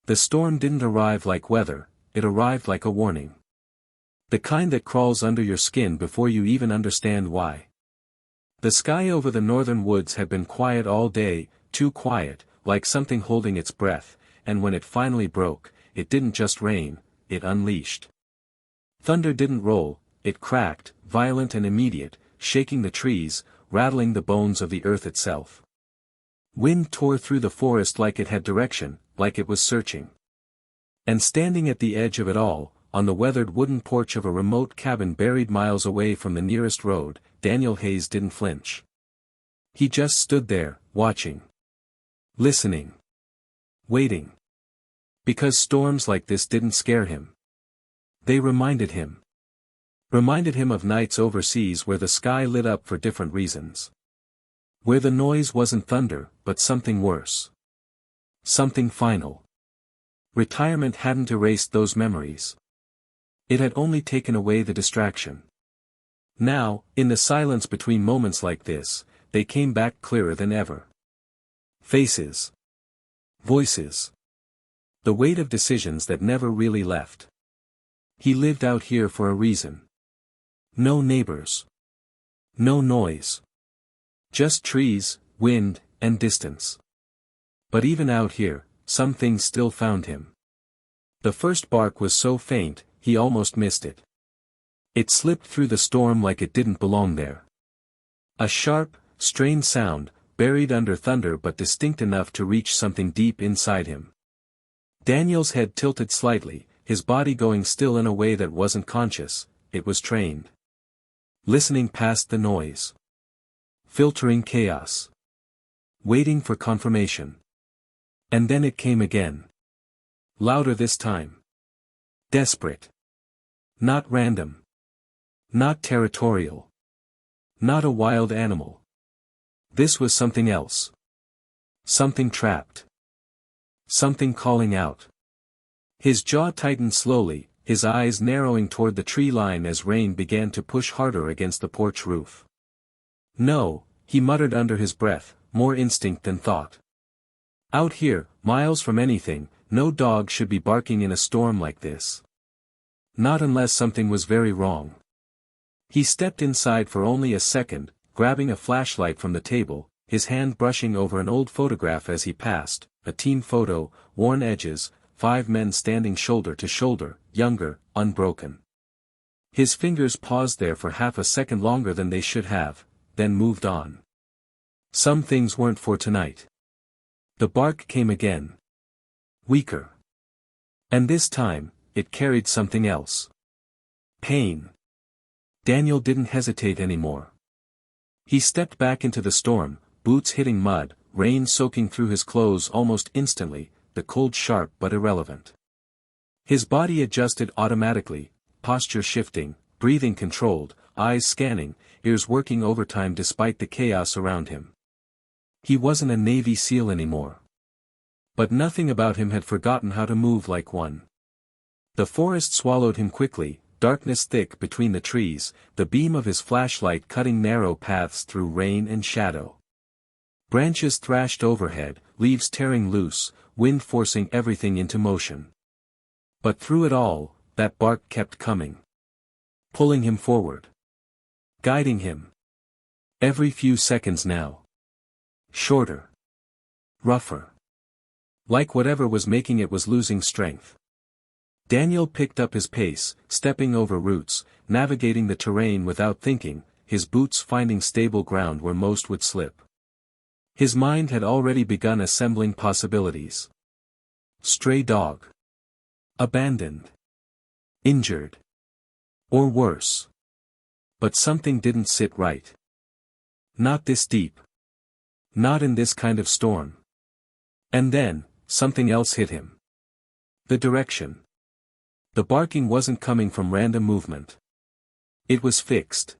The storm didn't arrive like weather, it arrived like a warning. The kind that crawls under your skin before you even understand why. The sky over the northern woods had been quiet all day, too quiet, like something holding its breath, and when it finally broke, it didn't just rain, it unleashed. Thunder didn't roll, it cracked, violent and immediate, shaking the trees, rattling the bones of the earth itself. Wind tore through the forest like it had direction, like it was searching. And standing at the edge of it all, on the weathered wooden porch of a remote cabin buried miles away from the nearest road, Daniel Hayes didn't flinch. He just stood there, watching. Listening. Waiting. Because storms like this didn't scare him. They reminded him. Reminded him of nights overseas where the sky lit up for different reasons. Where the noise wasn't thunder, but something worse. Something final. Retirement hadn't erased those memories. It had only taken away the distraction. Now, in the silence between moments like this, they came back clearer than ever. Faces. Voices. The weight of decisions that never really left. He lived out here for a reason. No neighbors. No noise. Just trees, wind, and distance. But even out here, some things still found him. The first bark was so faint, he almost missed it. It slipped through the storm like it didn't belong there. A sharp, strained sound, buried under thunder but distinct enough to reach something deep inside him. Daniel's head tilted slightly, his body going still in a way that wasn't conscious, it was trained. Listening past the noise. Filtering chaos. Waiting for confirmation. And then it came again. Louder this time. Desperate. Not random. Not territorial. Not a wild animal. This was something else. Something trapped. Something calling out. His jaw tightened slowly, his eyes narrowing toward the tree line as rain began to push harder against the porch roof. No, he muttered under his breath, more instinct than thought. Out here, miles from anything, no dog should be barking in a storm like this. Not unless something was very wrong. He stepped inside for only a second, grabbing a flashlight from the table, his hand brushing over an old photograph as he passed, a teen photo, worn edges, 5 men standing shoulder to shoulder, younger, unbroken. His fingers paused there for half a second longer than they should have, then moved on. Some things weren't for tonight. The bark came again. Weaker. And this time, it carried something else. Pain. Daniel didn't hesitate anymore. He stepped back into the storm, boots hitting mud, rain soaking through his clothes almost instantly, the cold sharp but irrelevant. His body adjusted automatically, posture shifting, breathing controlled, eyes scanning, ears working overtime despite the chaos around him. He wasn't a Navy SEAL anymore. But nothing about him had forgotten how to move like one. The forest swallowed him quickly, darkness thick between the trees, the beam of his flashlight cutting narrow paths through rain and shadow. Branches thrashed overhead, leaves tearing loose, wind forcing everything into motion. But through it all, that bark kept coming. Pulling him forward. Guiding him. Every few seconds now. Shorter. Rougher. Like whatever was making it was losing strength. Daniel picked up his pace, stepping over roots, navigating the terrain without thinking, his boots finding stable ground where most would slip. His mind had already begun assembling possibilities. Stray dog. Abandoned. Injured. Or worse. But something didn't sit right. Not this deep. Not in this kind of storm. And then, something else hit him. The direction. The barking wasn't coming from random movement. It was fixed.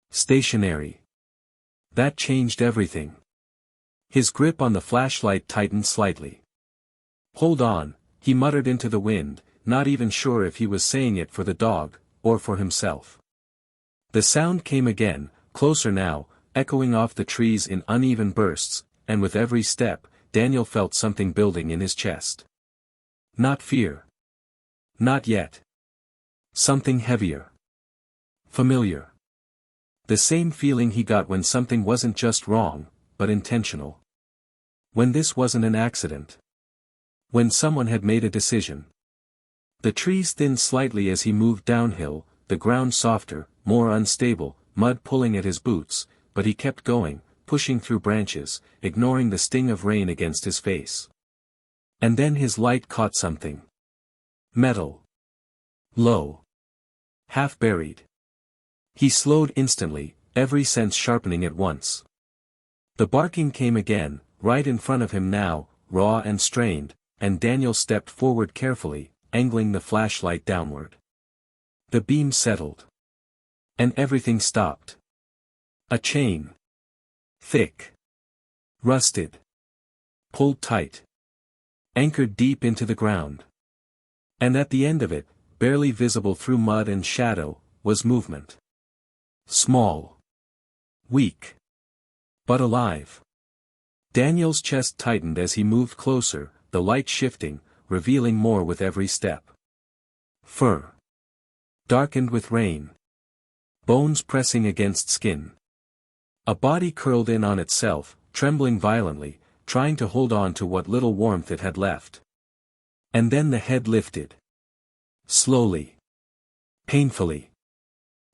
Stationary. That changed everything. His grip on the flashlight tightened slightly. Hold on, he muttered into the wind, not even sure if he was saying it for the dog, or for himself. The sound came again, closer now, echoing off the trees in uneven bursts, and with every step, Daniel felt something building in his chest. Not fear. Not yet. Something heavier. Familiar. The same feeling he got when something wasn't just wrong, but intentional. When this wasn't an accident. When someone had made a decision. The trees thinned slightly as he moved downhill, the ground softer, more unstable, mud pulling at his boots, but he kept going, pushing through branches, ignoring the sting of rain against his face. And then his light caught something. Metal. Low. Half buried. He slowed instantly, every sense sharpening at once. The barking came again, right in front of him now, raw and strained, and Daniel stepped forward carefully, angling the flashlight downward. The beam settled. And everything stopped. A chain. Thick. Rusted. Pulled tight. Anchored deep into the ground. And at the end of it, barely visible through mud and shadow, was movement. Small. Weak. But alive. Daniel's chest tightened as he moved closer, the light shifting, revealing more with every step. Fur. Darkened with rain. Bones pressing against skin. A body curled in on itself, trembling violently, trying to hold on to what little warmth it had left. And then the head lifted. Slowly. Painfully.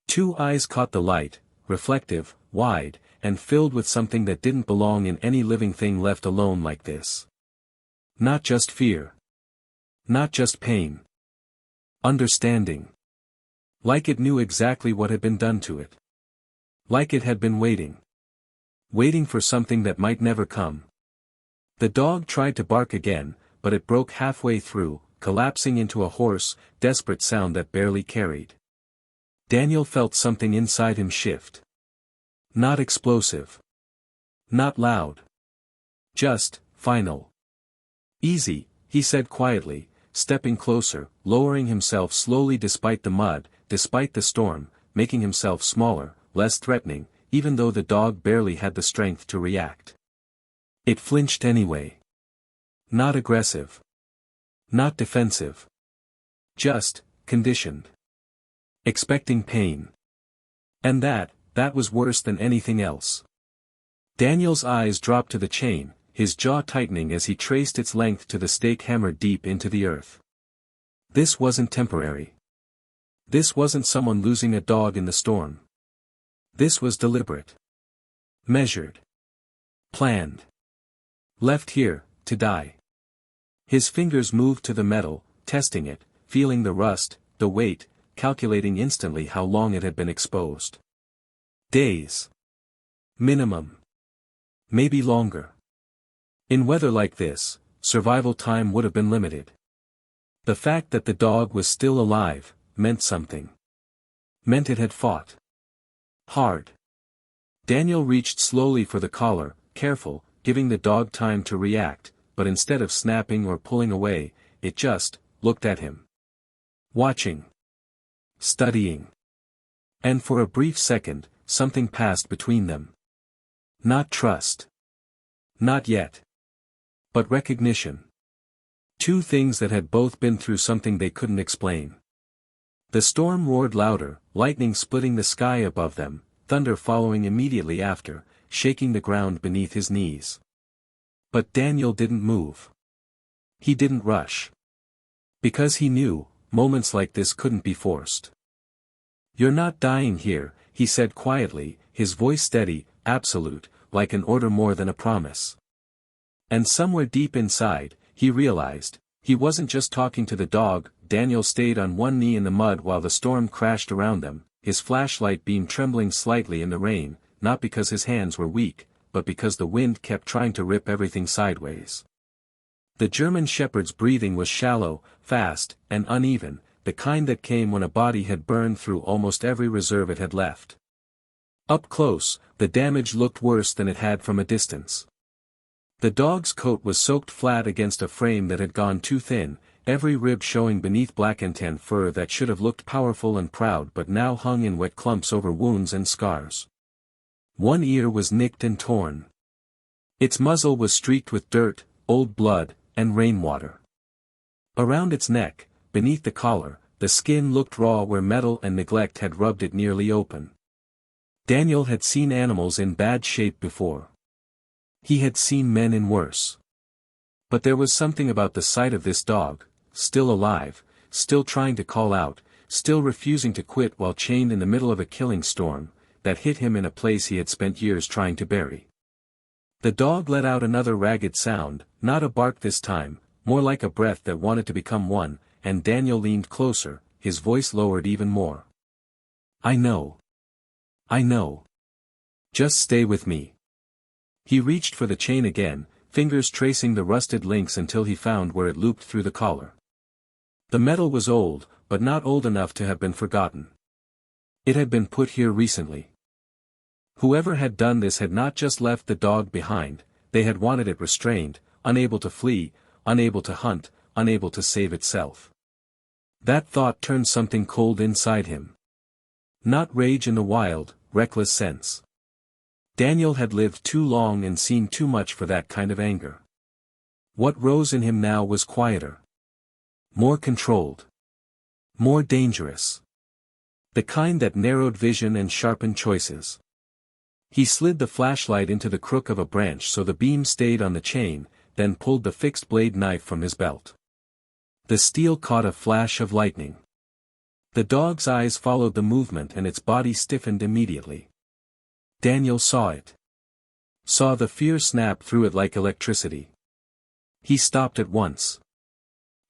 Two eyes caught the light, reflective, wide, and filled with something that didn't belong in any living thing left alone like this. Not just fear. Not just pain. Understanding. Like it knew exactly what had been done to it. Like it had been waiting. Waiting for something that might never come. The dog tried to bark again, but it broke halfway through, collapsing into a hoarse, desperate sound that barely carried. Daniel felt something inside him shift. Not explosive. Not loud. Just, final. Easy, he said quietly, stepping closer, lowering himself slowly despite the mud, despite the storm, making himself smaller, less threatening, even though the dog barely had the strength to react. It flinched anyway. Not aggressive. Not defensive. Just, conditioned. Expecting pain. And that was worse than anything else. Daniel's eyes dropped to the chain, his jaw tightening as he traced its length to the stake hammered deep into the earth. This wasn't temporary. This wasn't someone losing a dog in the storm. This was deliberate. Measured. Planned. Left here, to die. His fingers moved to the metal, testing it, feeling the rust, the weight, calculating instantly how long it had been exposed. Days. Minimum. Maybe longer. In weather like this, survival time would have been limited. The fact that the dog was still alive, meant something. Meant it had fought. Hard. Daniel reached slowly for the collar, careful, giving the dog time to react, but instead of snapping or pulling away, it just, looked at him. Watching. Studying. And for a brief second, something passed between them. Not trust. Not yet. But recognition. Two things that had both been through something they couldn't explain. The storm roared louder, lightning splitting the sky above them, thunder following immediately after, shaking the ground beneath his knees. But Daniel didn't move. He didn't rush. Because he knew, moments like this couldn't be forced. "You're not dying here," he said quietly, his voice steady, absolute, like an order more than a promise. And somewhere deep inside, he realized, he wasn't just talking to the dog. Daniel stayed on one knee in the mud while the storm crashed around them, his flashlight beam trembling slightly in the rain, not because his hands were weak, but because the wind kept trying to rip everything sideways. The German shepherd's breathing was shallow, fast, and uneven, the kind that came when a body had burned through almost every reserve it had left. Up close, the damage looked worse than it had from a distance. The dog's coat was soaked flat against a frame that had gone too thin, every rib showing beneath black and tan fur that should have looked powerful and proud but now hung in wet clumps over wounds and scars. One ear was nicked and torn. Its muzzle was streaked with dirt, old blood, and rainwater. Around its neck, beneath the collar, the skin looked raw where metal and neglect had rubbed it nearly open. Daniel had seen animals in bad shape before. He had seen men in worse. But there was something about the sight of this dog, still alive, still trying to call out, still refusing to quit while chained in the middle of a killing storm, that hit him in a place he had spent years trying to bury. The dog let out another ragged sound, not a bark this time, more like a breath that wanted to become one, and Daniel leaned closer, his voice lowered even more. "I know. I know. Just stay with me." He reached for the chain again, fingers tracing the rusted links until he found where it looped through the collar. The metal was old, but not old enough to have been forgotten. It had been put here recently. Whoever had done this had not just left the dog behind, they had wanted it restrained, unable to flee, unable to hunt, unable to save itself. That thought turned something cold inside him. Not rage in the wild, reckless sense. Daniel had lived too long and seen too much for that kind of anger. What rose in him now was quieter. More controlled. More dangerous. The kind that narrowed vision and sharpened choices. He slid the flashlight into the crook of a branch so the beam stayed on the chain, then pulled the fixed blade knife from his belt. The steel caught a flash of lightning. The dog's eyes followed the movement and its body stiffened immediately. Daniel saw it. Saw the fear snap through it like electricity. He stopped at once.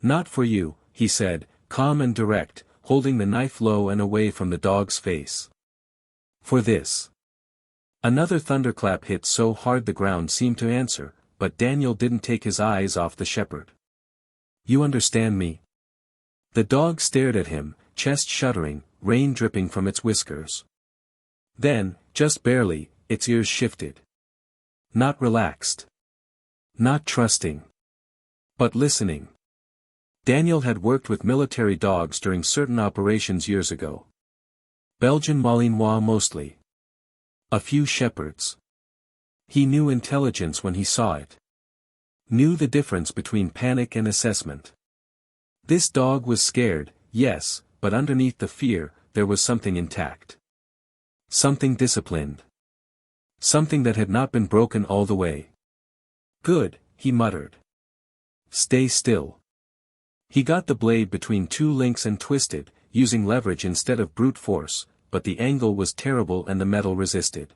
"Not for you," he said, calm and direct, holding the knife low and away from the dog's face. "For this." Another thunderclap hit so hard the ground seemed to answer, but Daniel didn't take his eyes off the shepherd. "You understand me?" The dog stared at him, chest shuddering, rain dripping from its whiskers. Then, just barely, its ears shifted. Not relaxed. Not trusting. But listening. Daniel had worked with military dogs during certain operations years ago. Belgian Malinois mostly. A few shepherds. He knew intelligence when he saw it. Knew the difference between panic and assessment. This dog was scared, yes, but underneath the fear, there was something intact. Something disciplined. Something that had not been broken all the way. "Good," he muttered. "Stay still." He got the blade between two links and twisted, using leverage instead of brute force, but the angle was terrible and the metal resisted.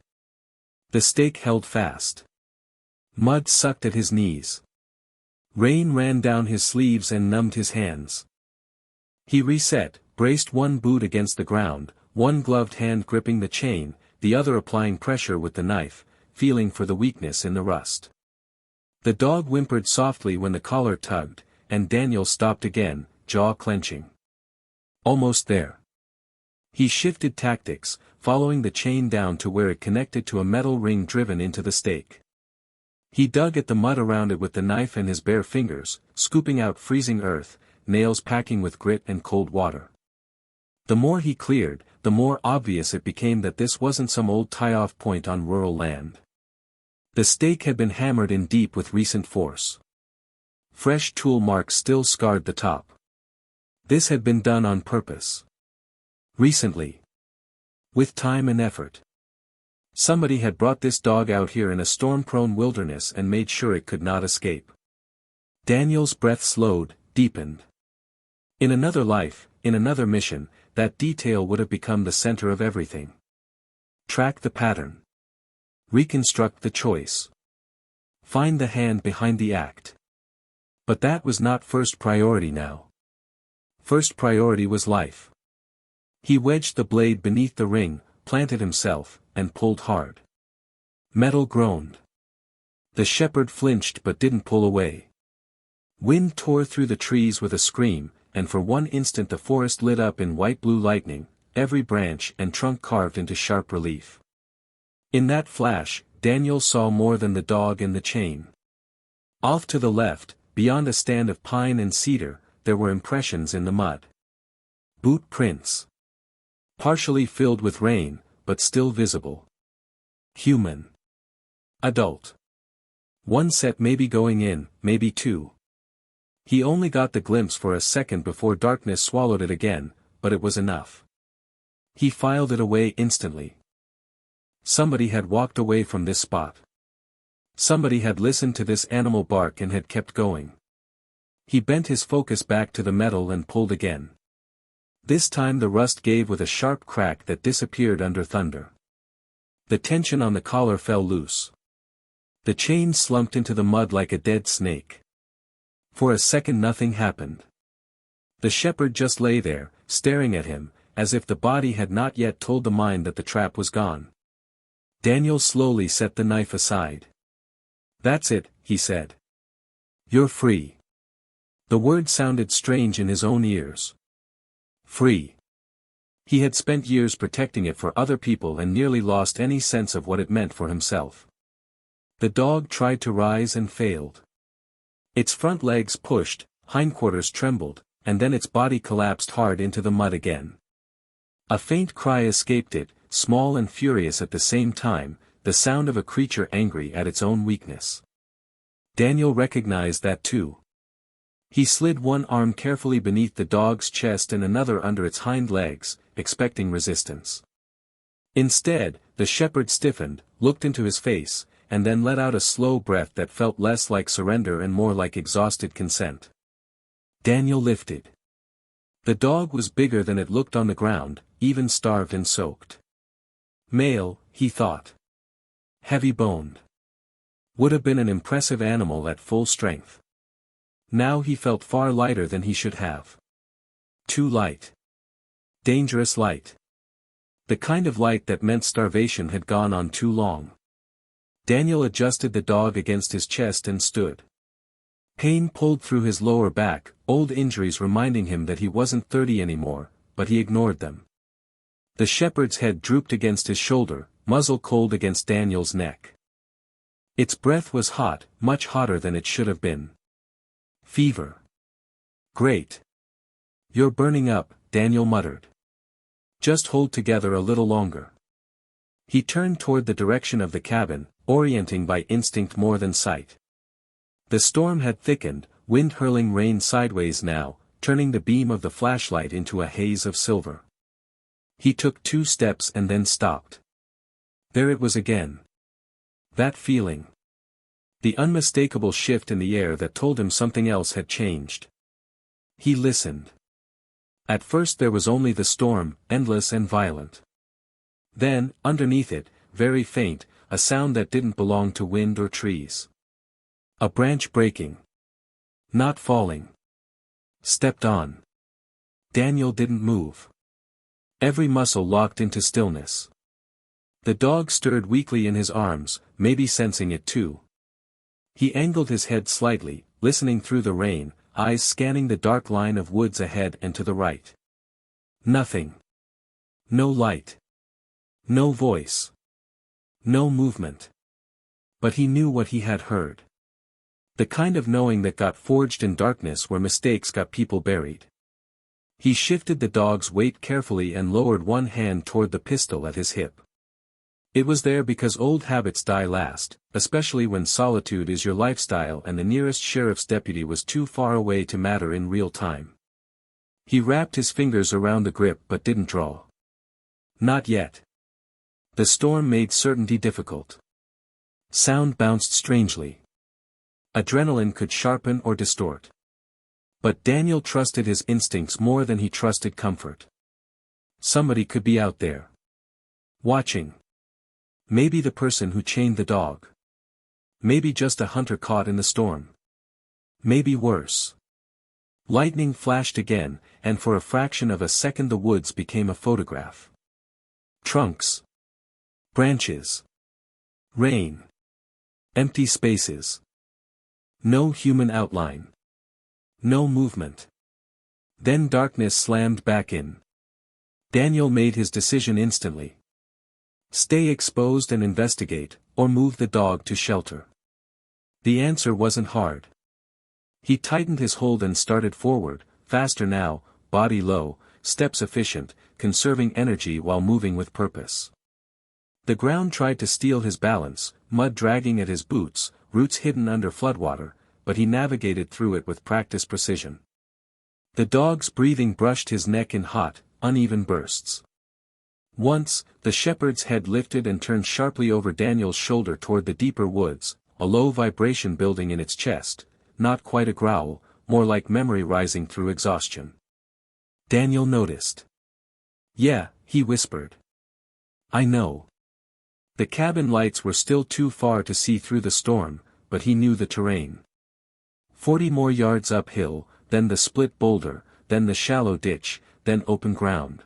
The stake held fast. Mud sucked at his knees. Rain ran down his sleeves and numbed his hands. He reset, braced one boot against the ground, one gloved hand gripping the chain, the other applying pressure with the knife, feeling for the weakness in the rust. The dog whimpered softly when the collar tugged, and Daniel stopped again, jaw clenching. Almost there. He shifted tactics, following the chain down to where it connected to a metal ring driven into the stake. He dug at the mud around it with the knife and his bare fingers, scooping out freezing earth, nails packing with grit and cold water. The more he cleared, the more obvious it became that this wasn't some old tie-off point on rural land. The stake had been hammered in deep with recent force. Fresh tool marks still scarred the top. This had been done on purpose. Recently. With time and effort. Somebody had brought this dog out here in a storm-prone wilderness and made sure it could not escape. Daniel's breath slowed, deepened. In another life, in another mission, that detail would have become the center of everything. Track the pattern. Reconstruct the choice. Find the hand behind the act. But that was not first priority now. First priority was life. He wedged the blade beneath the ring, planted himself, and pulled hard. Metal groaned. The shepherd flinched but didn't pull away. Wind tore through the trees with a scream, and for one instant the forest lit up in white-blue lightning, every branch and trunk carved into sharp relief. In that flash, Daniel saw more than the dog in the chain. Off to the left, beyond a stand of pine and cedar, there were impressions in the mud. Boot prints. Partially filled with rain, but still visible. Human. Adult. One set maybe going in, maybe two. He only got the glimpse for a second before darkness swallowed it again, but it was enough. He filed it away instantly. Somebody had walked away from this spot. Somebody had listened to this animal bark and had kept going. He bent his focus back to the metal and pulled again. This time the rust gave with a sharp crack that disappeared under thunder. The tension on the collar fell loose. The chain slumped into the mud like a dead snake. For a second nothing happened. The shepherd just lay there, staring at him, as if the body had not yet told the mind that the trap was gone. Daniel slowly set the knife aside. "That's it," he said. "You're free." The word sounded strange in his own ears. Free. He had spent years protecting it for other people and nearly lost any sense of what it meant for himself. The dog tried to rise and failed. Its front legs pushed, hindquarters trembled, and then its body collapsed hard into the mud again. A faint cry escaped it, small and furious at the same time, the sound of a creature angry at its own weakness. Daniel recognized that too. He slid one arm carefully beneath the dog's chest and another under its hind legs, expecting resistance. Instead, the shepherd stiffened, looked into his face, and then let out a slow breath that felt less like surrender and more like exhausted consent. Daniel lifted. The dog was bigger than it looked on the ground, even starved and soaked. Male, he thought. Heavy-boned. Would have been an impressive animal at full strength. Now he felt far lighter than he should have. Too light. Dangerous light. The kind of light that meant starvation had gone on too long. Daniel adjusted the dog against his chest and stood. Pain pulled through his lower back, old injuries reminding him that he wasn't 30 anymore, but he ignored them. The shepherd's head drooped against his shoulder, muzzle cold against Daniel's neck. Its breath was hot, much hotter than it should have been. Fever. Great. You're burning up, Daniel muttered. Just hold together a little longer. He turned toward the direction of the cabin, orienting by instinct more than sight. The storm had thickened, wind hurling rain sideways now, turning the beam of the flashlight into a haze of silver. He took 2 steps and then stopped. There it was again. That feeling. The unmistakable shift in the air that told him something else had changed. He listened. At first there was only the storm, endless and violent. Then, underneath it, very faint, a sound that didn't belong to wind or trees. A branch breaking. Not falling. Stepped on. Daniel didn't move. Every muscle locked into stillness. The dog stirred weakly in his arms, maybe sensing it too. He angled his head slightly, listening through the rain, eyes scanning the dark line of woods ahead and to the right. Nothing. No light. No voice. No movement. But he knew what he had heard. The kind of knowing that got forged in darkness where mistakes got people buried. He shifted the dog's weight carefully and lowered one hand toward the pistol at his hip. It was there because old habits die last, especially when solitude is your lifestyle and the nearest sheriff's deputy was too far away to matter in real time. He wrapped his fingers around the grip but didn't draw. Not yet. The storm made certainty difficult. Sound bounced strangely. Adrenaline could sharpen or distort. But Daniel trusted his instincts more than he trusted comfort. Somebody could be out there. Watching. Maybe the person who chained the dog. Maybe just a hunter caught in the storm. Maybe worse. Lightning flashed again, and for a fraction of a second the woods became a photograph. Trunks. Branches. Rain. Empty spaces. No human outline. No movement. Then darkness slammed back in. Daniel made his decision instantly. Stay exposed and investigate, or move the dog to shelter. The answer wasn't hard. He tightened his hold and started forward, faster now, body low, steps efficient, conserving energy while moving with purpose. The ground tried to steal his balance, mud dragging at his boots, roots hidden under floodwater, but he navigated through it with practiced precision. The dog's breathing brushed his neck in hot, uneven bursts. Once, the shepherd's head lifted and turned sharply over Daniel's shoulder toward the deeper woods, a low vibration building in its chest, not quite a growl, more like memory rising through exhaustion. Daniel noticed. "Yeah," he whispered. "I know." The cabin lights were still too far to see through the storm, but he knew the terrain. 40 more yards uphill, then the split boulder, then the shallow ditch, then open ground.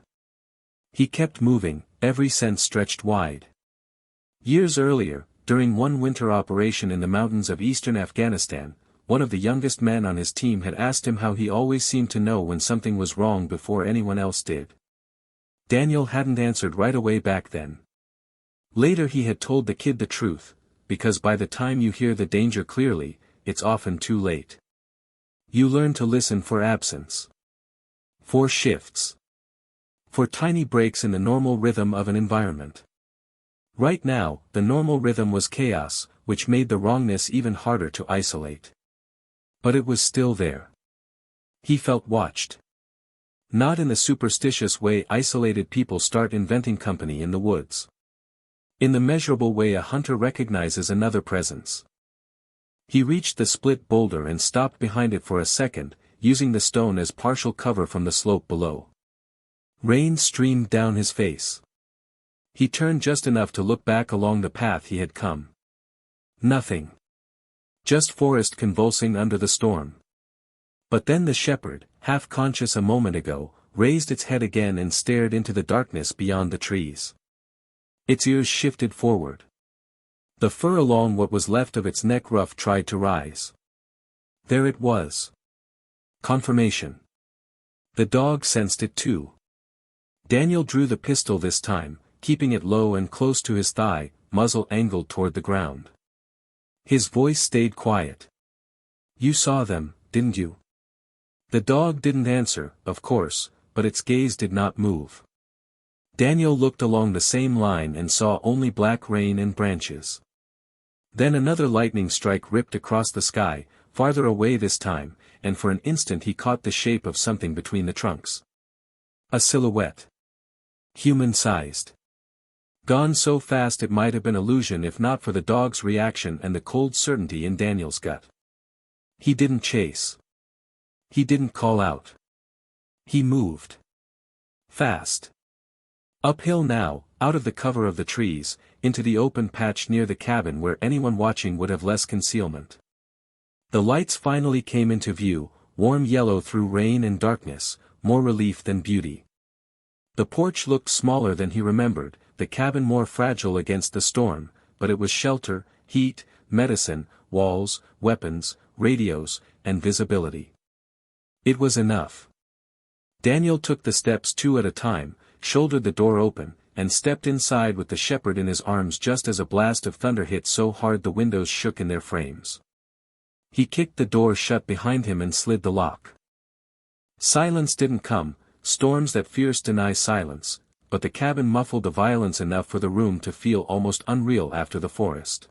He kept moving, every sense stretched wide. Years earlier, during one winter operation in the mountains of eastern Afghanistan, one of the youngest men on his team had asked him how he always seemed to know when something was wrong before anyone else did. Daniel hadn't answered right away back then. Later he had told the kid the truth, because by the time you hear the danger clearly, it's often too late. You learn to listen for absence. For shifts. For tiny breaks in the normal rhythm of an environment. Right now, the normal rhythm was chaos, which made the wrongness even harder to isolate. But it was still there. He felt watched. Not in the superstitious way isolated people start inventing company in the woods. In the measurable way a hunter recognizes another presence. He reached the split boulder and stopped behind it for a second, using the stone as partial cover from the slope below. Rain streamed down his face. He turned just enough to look back along the path he had come. Nothing. Just forest convulsing under the storm. But then the shepherd, half conscious a moment ago, raised its head again and stared into the darkness beyond the trees. Its ears shifted forward. The fur along what was left of its neck ruff tried to rise. There it was. Confirmation. The dog sensed it too. Daniel drew the pistol this time, keeping it low and close to his thigh, muzzle angled toward the ground. His voice stayed quiet. "You saw them, didn't you?" The dog didn't answer, of course, but its gaze did not move. Daniel looked along the same line and saw only black rain and branches. Then another lightning strike ripped across the sky, farther away this time, and for an instant he caught the shape of something between the trunks. A silhouette. Human-sized. Gone so fast it might have been illusion if not for the dog's reaction and the cold certainty in Daniel's gut. He didn't chase. He didn't call out. He moved. Fast. Uphill now, out of the cover of the trees, into the open patch near the cabin where anyone watching would have less concealment. The lights finally came into view, warm yellow through rain and darkness, more relief than beauty. The porch looked smaller than he remembered, the cabin more fragile against the storm, but it was shelter, heat, medicine, walls, weapons, radios, and visibility. It was enough. Daniel took the steps 2 at a time, shouldered the door open, and stepped inside with the shepherd in his arms just as a blast of thunder hit so hard the windows shook in their frames. He kicked the door shut behind him and slid the lock. Silence didn't come, storms that fierce deny silence, but the cabin muffled the violence enough for the room to feel almost unreal after the forest.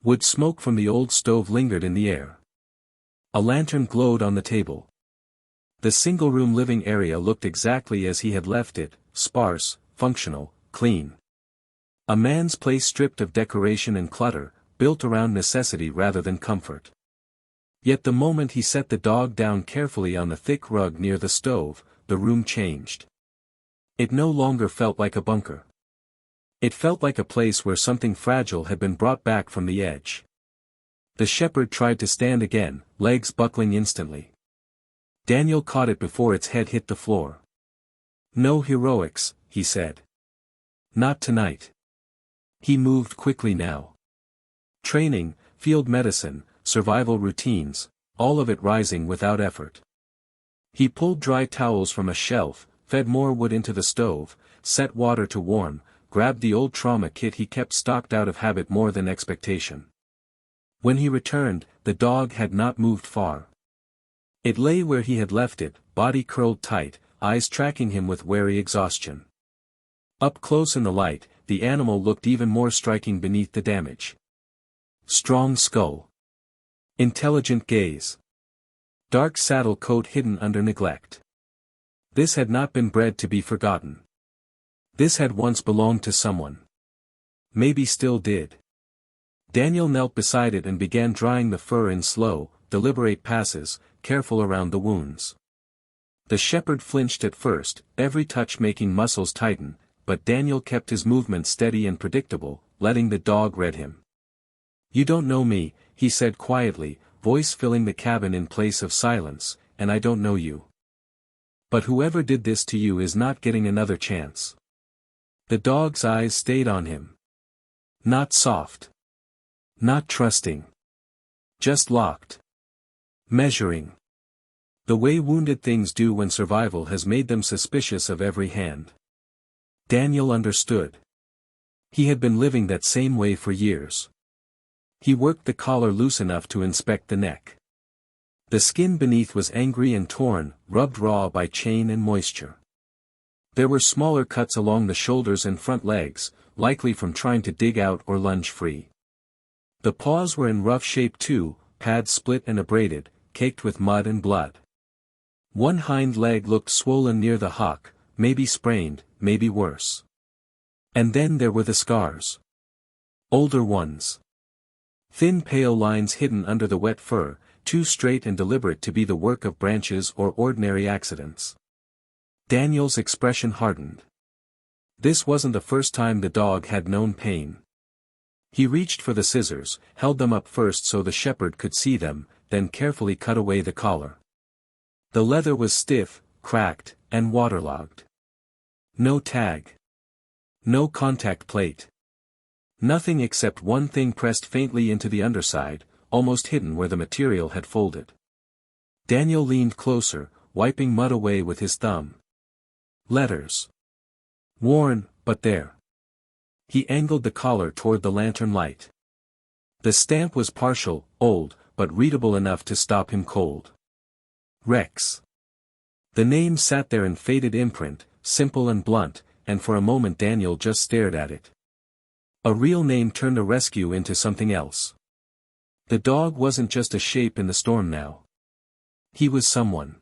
Wood smoke from the old stove lingered in the air. A lantern glowed on the table. The single-room living area looked exactly as he had left it, sparse, functional, clean. A man's place stripped of decoration and clutter, built around necessity rather than comfort. Yet the moment he set the dog down carefully on the thick rug near the stove, the room changed. It no longer felt like a bunker. It felt like a place where something fragile had been brought back from the edge. The shepherd tried to stand again, legs buckling instantly. Daniel caught it before its head hit the floor. "No heroics," he said. "Not tonight." He moved quickly now. Training, field medicine, survival routines, all of it rising without effort. He pulled dry towels from a shelf, fed more wood into the stove, set water to warm, grabbed the old trauma kit he kept stocked out of habit more than expectation. When he returned, the dog had not moved far. It lay where he had left it, body curled tight, eyes tracking him with wary exhaustion. Up close in the light, the animal looked even more striking beneath the damage. Strong skull. Intelligent gaze. Dark saddle coat hidden under neglect. This had not been bred to be forgotten. This had once belonged to someone. Maybe still did. Daniel knelt beside it and began drying the fur in slow, deliberate passes, careful around the wounds. The shepherd flinched at first, every touch making muscles tighten, but Daniel kept his movement steady and predictable, letting the dog read him. "You don't know me," he said quietly, voice filling the cabin in place of silence, "and I don't know you. But whoever did this to you is not getting another chance." The dog's eyes stayed on him. Not soft. Not trusting. Just locked. Measuring. The way wounded things do when survival has made them suspicious of every hand. Daniel understood. He had been living that same way for years. He worked the collar loose enough to inspect the neck. The skin beneath was angry and torn, rubbed raw by chain and moisture. There were smaller cuts along the shoulders and front legs, likely from trying to dig out or lunge free. The paws were in rough shape too, pads split and abraded, caked with mud and blood. One hind leg looked swollen near the hock, maybe sprained, maybe worse. And then there were the scars. Older ones. Thin pale lines hidden under the wet fur, too straight and deliberate to be the work of branches or ordinary accidents. Daniel's expression hardened. This wasn't the first time the dog had known pain. He reached for the scissors, held them up first so the shepherd could see them, then carefully cut away the collar. The leather was stiff, cracked, and waterlogged. No tag. No contact plate. Nothing except one thing pressed faintly into the underside, almost hidden where the material had folded. Daniel leaned closer, wiping mud away with his thumb. Letters. Worn, but there. He angled the collar toward the lantern light. The stamp was partial, old, but readable enough to stop him cold. Rex. The name sat there in faded imprint, simple and blunt, and for a moment Daniel just stared at it. A real name turned a rescue into something else. The dog wasn't just a shape in the storm now. He was someone.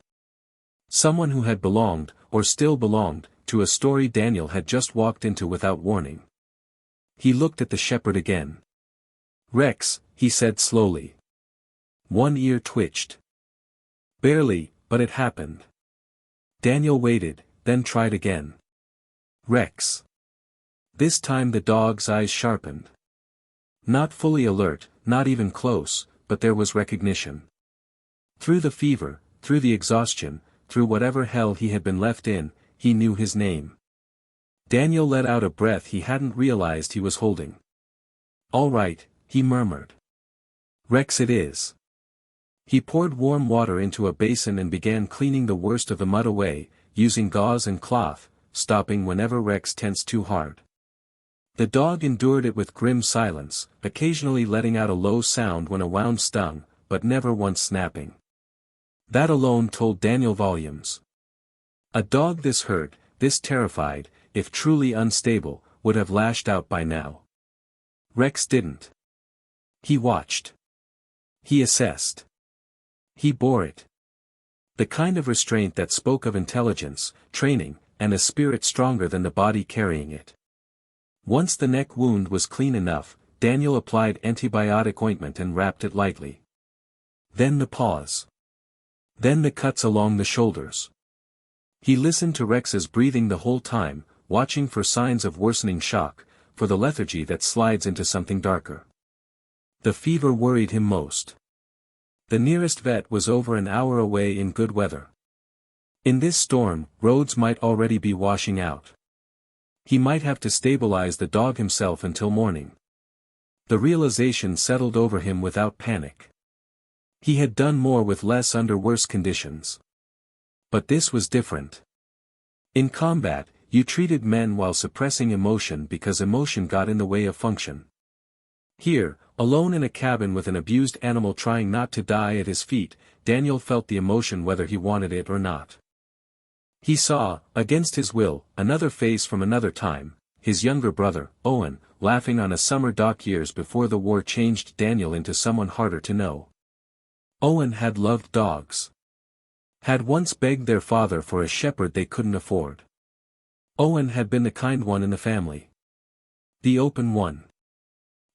Someone who had belonged, or still belonged, to a story Daniel had just walked into without warning. He looked at the shepherd again. "Rex," he said slowly. One ear twitched. Barely, but it happened. Daniel waited, then tried again. "Rex." This time the dog's eyes sharpened. Not fully alert, not even close, but there was recognition. Through the fever, through the exhaustion, through whatever hell he had been left in, he knew his name. Daniel let out a breath he hadn't realized he was holding. "All right," he murmured. "Rex it is." He poured warm water into a basin and began cleaning the worst of the mud away, using gauze and cloth, stopping whenever Rex tensed too hard. The dog endured it with grim silence, occasionally letting out a low sound when a wound stung, but never once snapping. That alone told Daniel volumes. A dog this hurt, this terrified, if truly unstable, would have lashed out by now. Rex didn't. He watched. He assessed. He bore it. The kind of restraint that spoke of intelligence, training, and a spirit stronger than the body carrying it. Once the neck wound was clean enough, Daniel applied antibiotic ointment and wrapped it lightly. Then the paws. Then the cuts along the shoulders. He listened to Rex's breathing the whole time, watching for signs of worsening shock, for the lethargy that slides into something darker. The fever worried him most. The nearest vet was over an hour away in good weather. In this storm, roads might already be washing out. He might have to stabilize the dog himself until morning. The realization settled over him without panic. He had done more with less under worse conditions. But this was different. In combat, you treated men while suppressing emotion because emotion got in the way of function. Here, alone in a cabin with an abused animal trying not to die at his feet, Daniel felt the emotion whether he wanted it or not. He saw, against his will, another face from another time, his younger brother, Owen, laughing on a summer dock years before the war changed Daniel into someone harder to know. Owen had loved dogs. Had once begged their father for a shepherd they couldn't afford. Owen had been the kind one in the family. The open one.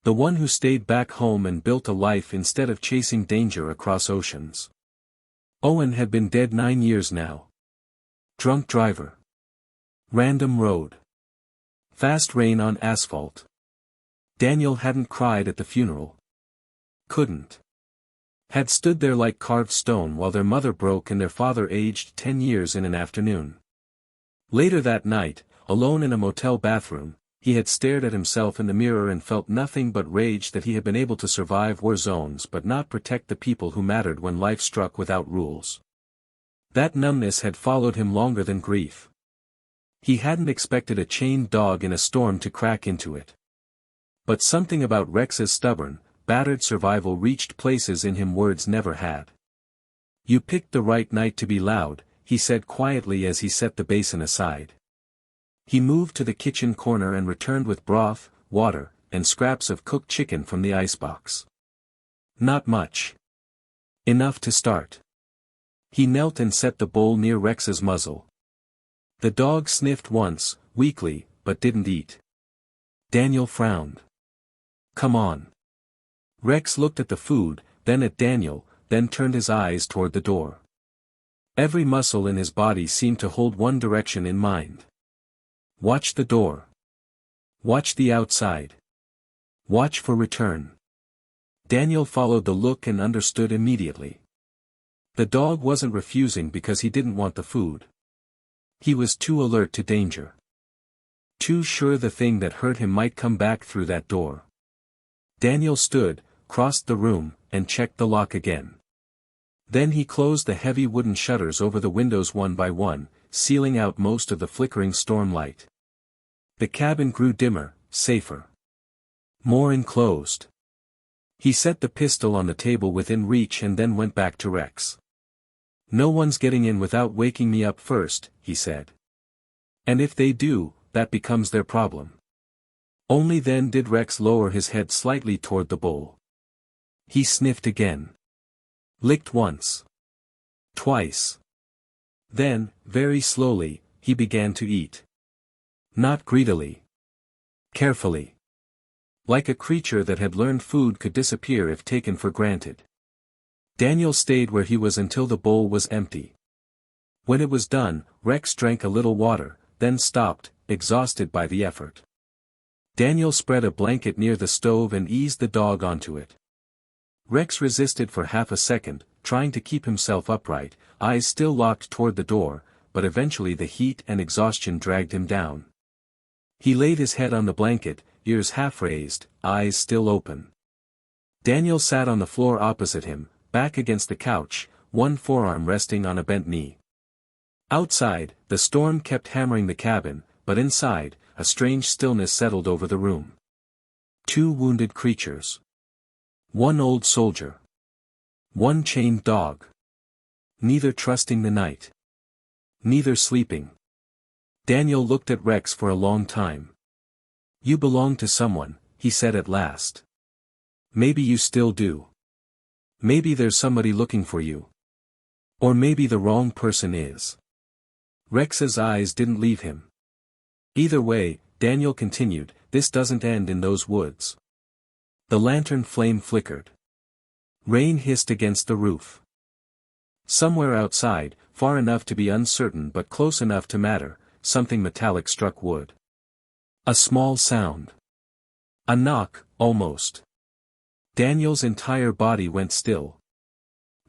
The one who stayed back home and built a life instead of chasing danger across oceans. Owen had been dead 9 years now. Drunk driver. Random road. Fast rain on asphalt. Daniel hadn't cried at the funeral. Couldn't. Had stood there like carved stone while their mother broke and their father aged 10 years in an afternoon. Later that night, alone in a motel bathroom, he had stared at himself in the mirror and felt nothing but rage that he had been able to survive war zones but not protect the people who mattered when life struck without rules. That numbness had followed him longer than grief. He hadn't expected a chained dog in a storm to crack into it. But something about Rex's stubborn, battered survival reached places in him words never had. "You picked the right night to be loud," he said quietly as he set the basin aside. He moved to the kitchen corner and returned with broth, water, and scraps of cooked chicken from the icebox. Not much. Enough to start. He knelt and set the bowl near Rex's muzzle. The dog sniffed once, weakly, but didn't eat. Daniel frowned. "Come on." Rex looked at the food, then at Daniel, then turned his eyes toward the door. Every muscle in his body seemed to hold one direction in mind. Watch the door. Watch the outside. Watch for return. Daniel followed the look and understood immediately. The dog wasn't refusing because he didn't want the food. He was too alert to danger. Too sure the thing that hurt him might come back through that door. Daniel stood, crossed the room, and checked the lock again. Then he closed the heavy wooden shutters over the windows one by one, sealing out most of the flickering storm light. The cabin grew dimmer, safer. More enclosed. He set the pistol on the table within reach and then went back to Rex. "No one's getting in without waking me up first," he said. "And if they do, that becomes their problem." Only then did Rex lower his head slightly toward the bowl. He sniffed again. Licked once. Twice. Then, very slowly, he began to eat. Not greedily. Carefully. Like a creature that had learned food could disappear if taken for granted. Daniel stayed where he was until the bowl was empty. When it was done, Rex drank a little water, then stopped, exhausted by the effort. Daniel spread a blanket near the stove and eased the dog onto it. Rex resisted for half a second, trying to keep himself upright, eyes still locked toward the door, but eventually the heat and exhaustion dragged him down. He laid his head on the blanket, ears half raised, eyes still open. Daniel sat on the floor opposite him, back against the couch, one forearm resting on a bent knee. Outside, the storm kept hammering the cabin, but inside, a strange stillness settled over the room. Two wounded creatures. One old soldier. One chained dog. Neither trusting the night. Neither sleeping. Daniel looked at Rex for a long time. "You belong to someone," he said at last. "Maybe you still do. Maybe there's somebody looking for you. Or maybe the wrong person is." Rex's eyes didn't leave him. "Either way," Daniel continued, "this doesn't end in those woods." The lantern flame flickered. Rain hissed against the roof. Somewhere outside, far enough to be uncertain but close enough to matter, something metallic struck wood. A small sound. A knock, almost. Daniel's entire body went still.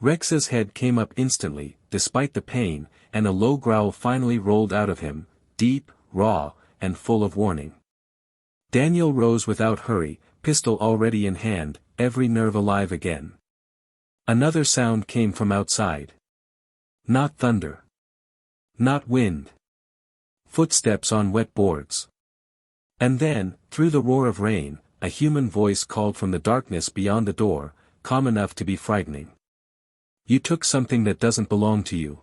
Rex's head came up instantly, despite the pain, and a low growl finally rolled out of him, deep, raw, and full of warning. Daniel rose without hurry, pistol already in hand, every nerve alive again. Another sound came from outside. Not thunder. Not wind. Footsteps on wet boards. And then, through the roar of rain, a human voice called from the darkness beyond the door, calm enough to be frightening. "You took something that doesn't belong to you."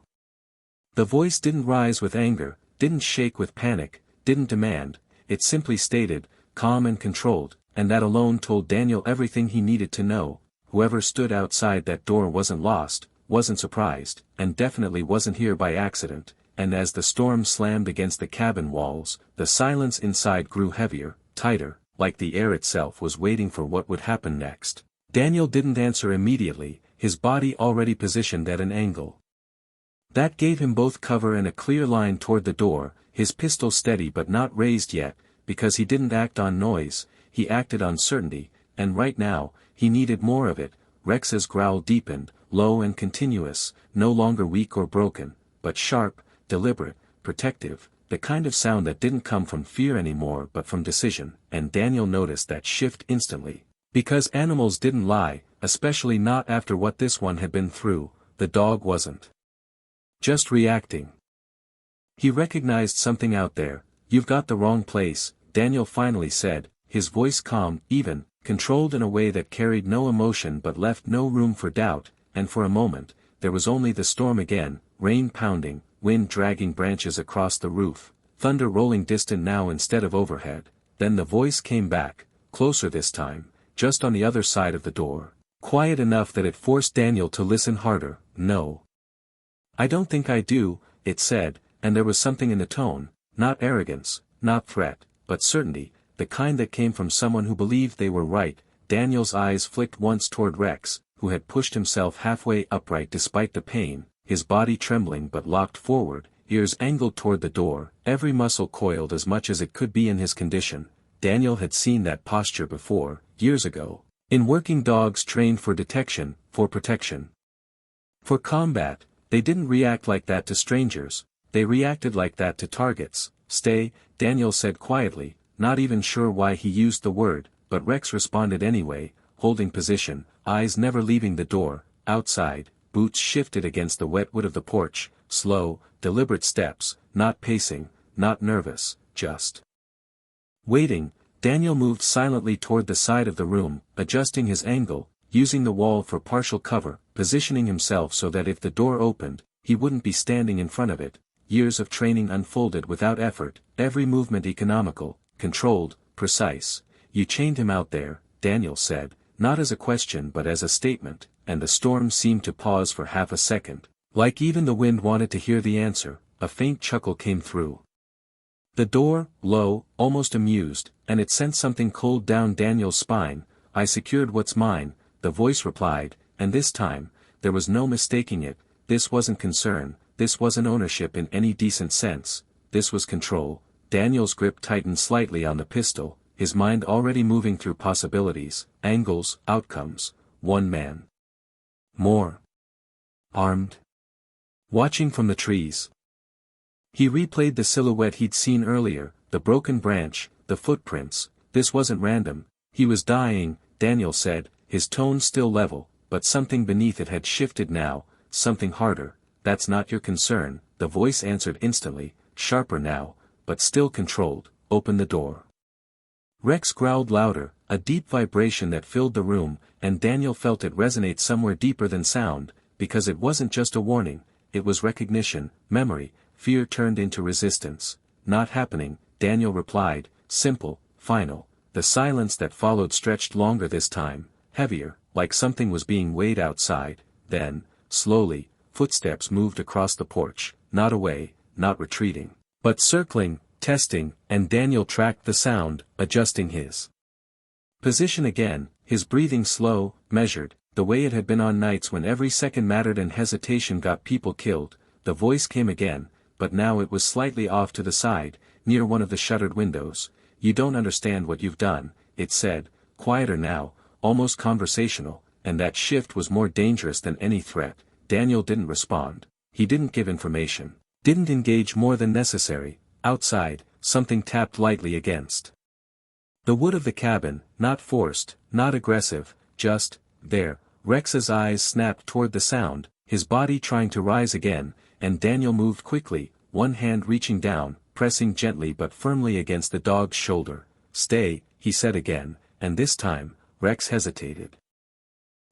The voice didn't rise with anger, didn't shake with panic, didn't demand, it simply stated, calm and controlled, and that alone told Daniel everything he needed to know, whoever stood outside that door wasn't lost, wasn't surprised, and definitely wasn't here by accident, and as the storm slammed against the cabin walls, the silence inside grew heavier, tighter, like the air itself was waiting for what would happen next. Daniel didn't answer immediately, his body already positioned at an angle. That gave him both cover and a clear line toward the door, his pistol steady but not raised yet, because he didn't act on noise, he acted on certainty, and right now, he needed more of it. Rex's growl deepened, low and continuous, no longer weak or broken, but sharp, deliberate, protective, the kind of sound that didn't come from fear anymore but from decision, and Daniel noticed that shift instantly. Because animals didn't lie, especially not after what this one had been through, the dog wasn't just reacting. He recognized something out there. "You've got the wrong place," Daniel finally said, his voice calm, even, controlled in a way that carried no emotion but left no room for doubt, and for a moment, there was only the storm again, rain pounding, wind dragging branches across the roof, thunder rolling distant now instead of overhead. Then the voice came back, closer this time, just on the other side of the door, quiet enough that it forced Daniel to listen harder. "No. I don't think I do," it said, and there was something in the tone, not arrogance, not threat, but certainty, the kind that came from someone who believed they were right. Daniel's eyes flicked once toward Rex, who had pushed himself halfway upright despite the pain, his body trembling but locked forward, ears angled toward the door, every muscle coiled as much as it could be in his condition. Daniel had seen that posture before, years ago, in working dogs trained for detection, for protection, for combat. They didn't react like that to strangers, they reacted like that to targets. "Stay," Daniel said quietly, not even sure why he used the word, but Rex responded anyway, holding position, eyes never leaving the door. Outside, boots shifted against the wet wood of the porch, slow, deliberate steps, not pacing, not nervous, just waiting. Daniel moved silently toward the side of the room, adjusting his angle, using the wall for partial cover, positioning himself so that if the door opened, he wouldn't be standing in front of it. Years of training unfolded without effort, every movement economical, controlled, precise. "You chained him out there," Daniel said, not as a question but as a statement, and the storm seemed to pause for half a second, like even the wind wanted to hear the answer. A faint chuckle came through the door, low, almost amused, and it sent something cold down Daniel's spine. "I secured what's mine," the voice replied, and this time, there was no mistaking it. This wasn't concern, this wasn't ownership in any decent sense, this was control. Daniel's grip tightened slightly on the pistol, his mind already moving through possibilities, angles, outcomes. One man more armed, watching from the trees. He replayed the silhouette he'd seen earlier, the broken branch, the footprints. This wasn't random. He was dying, Daniel said, his tone still level, but something beneath it had shifted now, something harder. "That's not your concern," the voice answered instantly, sharper now, but still controlled. "Open the door." Rex growled louder, a deep vibration that filled the room, and Daniel felt it resonate somewhere deeper than sound, because it wasn't just a warning, it was recognition, memory. Fear turned into resistance. "Not happening," Daniel replied, simple, final. The silence that followed stretched longer this time, heavier, like something was being weighed outside. Then, slowly, footsteps moved across the porch, not away, not retreating, but circling, testing, and Daniel tracked the sound, adjusting his position again, his breathing slow, measured, the way it had been on nights when every second mattered and hesitation got people killed. The voice came again, but now it was slightly off to the side, near one of the shuttered windows. "You don't understand what you've done," it said, quieter now, almost conversational, and that shift was more dangerous than any threat. Daniel didn't respond. He didn't give information, didn't engage more than necessary. Outside, something tapped lightly against the wood of the cabin, not forced, not aggressive, just there. Rex's eyes snapped toward the sound, his body trying to rise again, and Daniel moved quickly, one hand reaching down, pressing gently but firmly against the dog's shoulder. "Stay," he said again, and this time, Rex hesitated.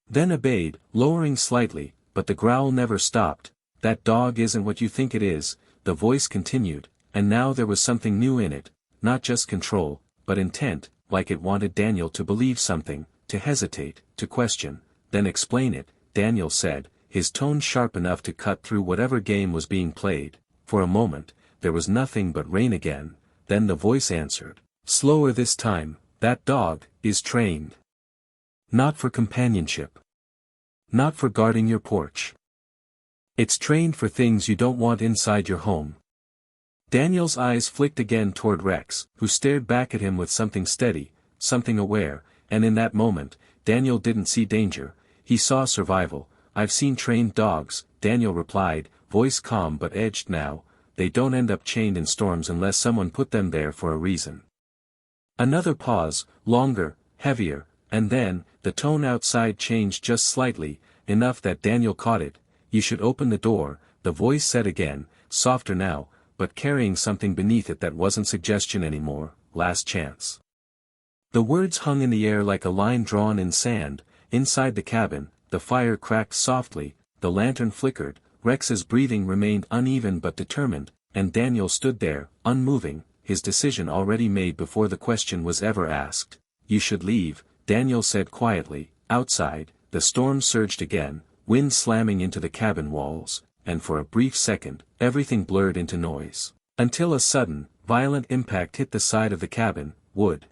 Then obeyed, lowering slightly, but the growl never stopped. "That dog isn't what you think it is," the voice continued, and now there was something new in it, not just control, but intent, like it wanted Daniel to believe something, to hesitate, to question. then explain it, Daniel said, his tone sharp enough to cut through whatever game was being played. For a moment, there was nothing but rain again, then the voice answered, slower this time, that dog is trained. Not for companionship. Not for guarding your porch. It's trained for things you don't want inside your home. Daniel's eyes flicked again toward Rex, who stared back at him with something steady, something aware, and in that moment, Daniel didn't see danger, he saw survival. I've seen trained dogs, Daniel replied, voice calm but edged now, they don't end up chained in storms unless someone put them there for a reason. Another pause, longer, heavier, and then, the tone outside changed just slightly, enough that Daniel caught it. You should open the door, the voice said again, softer now, but carrying something beneath it that wasn't suggestion anymore, last chance. The words hung in the air like a line drawn in sand. Inside the cabin, the fire cracked softly, the lantern flickered, Rex's breathing remained uneven but determined, and Daniel stood there, unmoving, his decision already made before the question was ever asked. You should leave, Daniel said quietly. Outside, the storm surged again, wind slamming into the cabin walls, and for a brief second, everything blurred into noise. Until a sudden, violent impact hit the side of the cabin, wood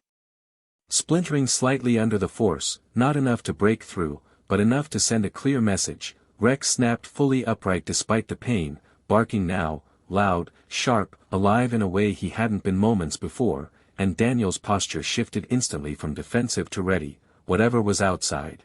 splintering slightly under the force, not enough to break through, but enough to send a clear message. Rex snapped fully upright despite the pain, barking now, loud, sharp, alive in a way he hadn't been moments before, and Daniel's posture shifted instantly from defensive to ready. Whatever was outside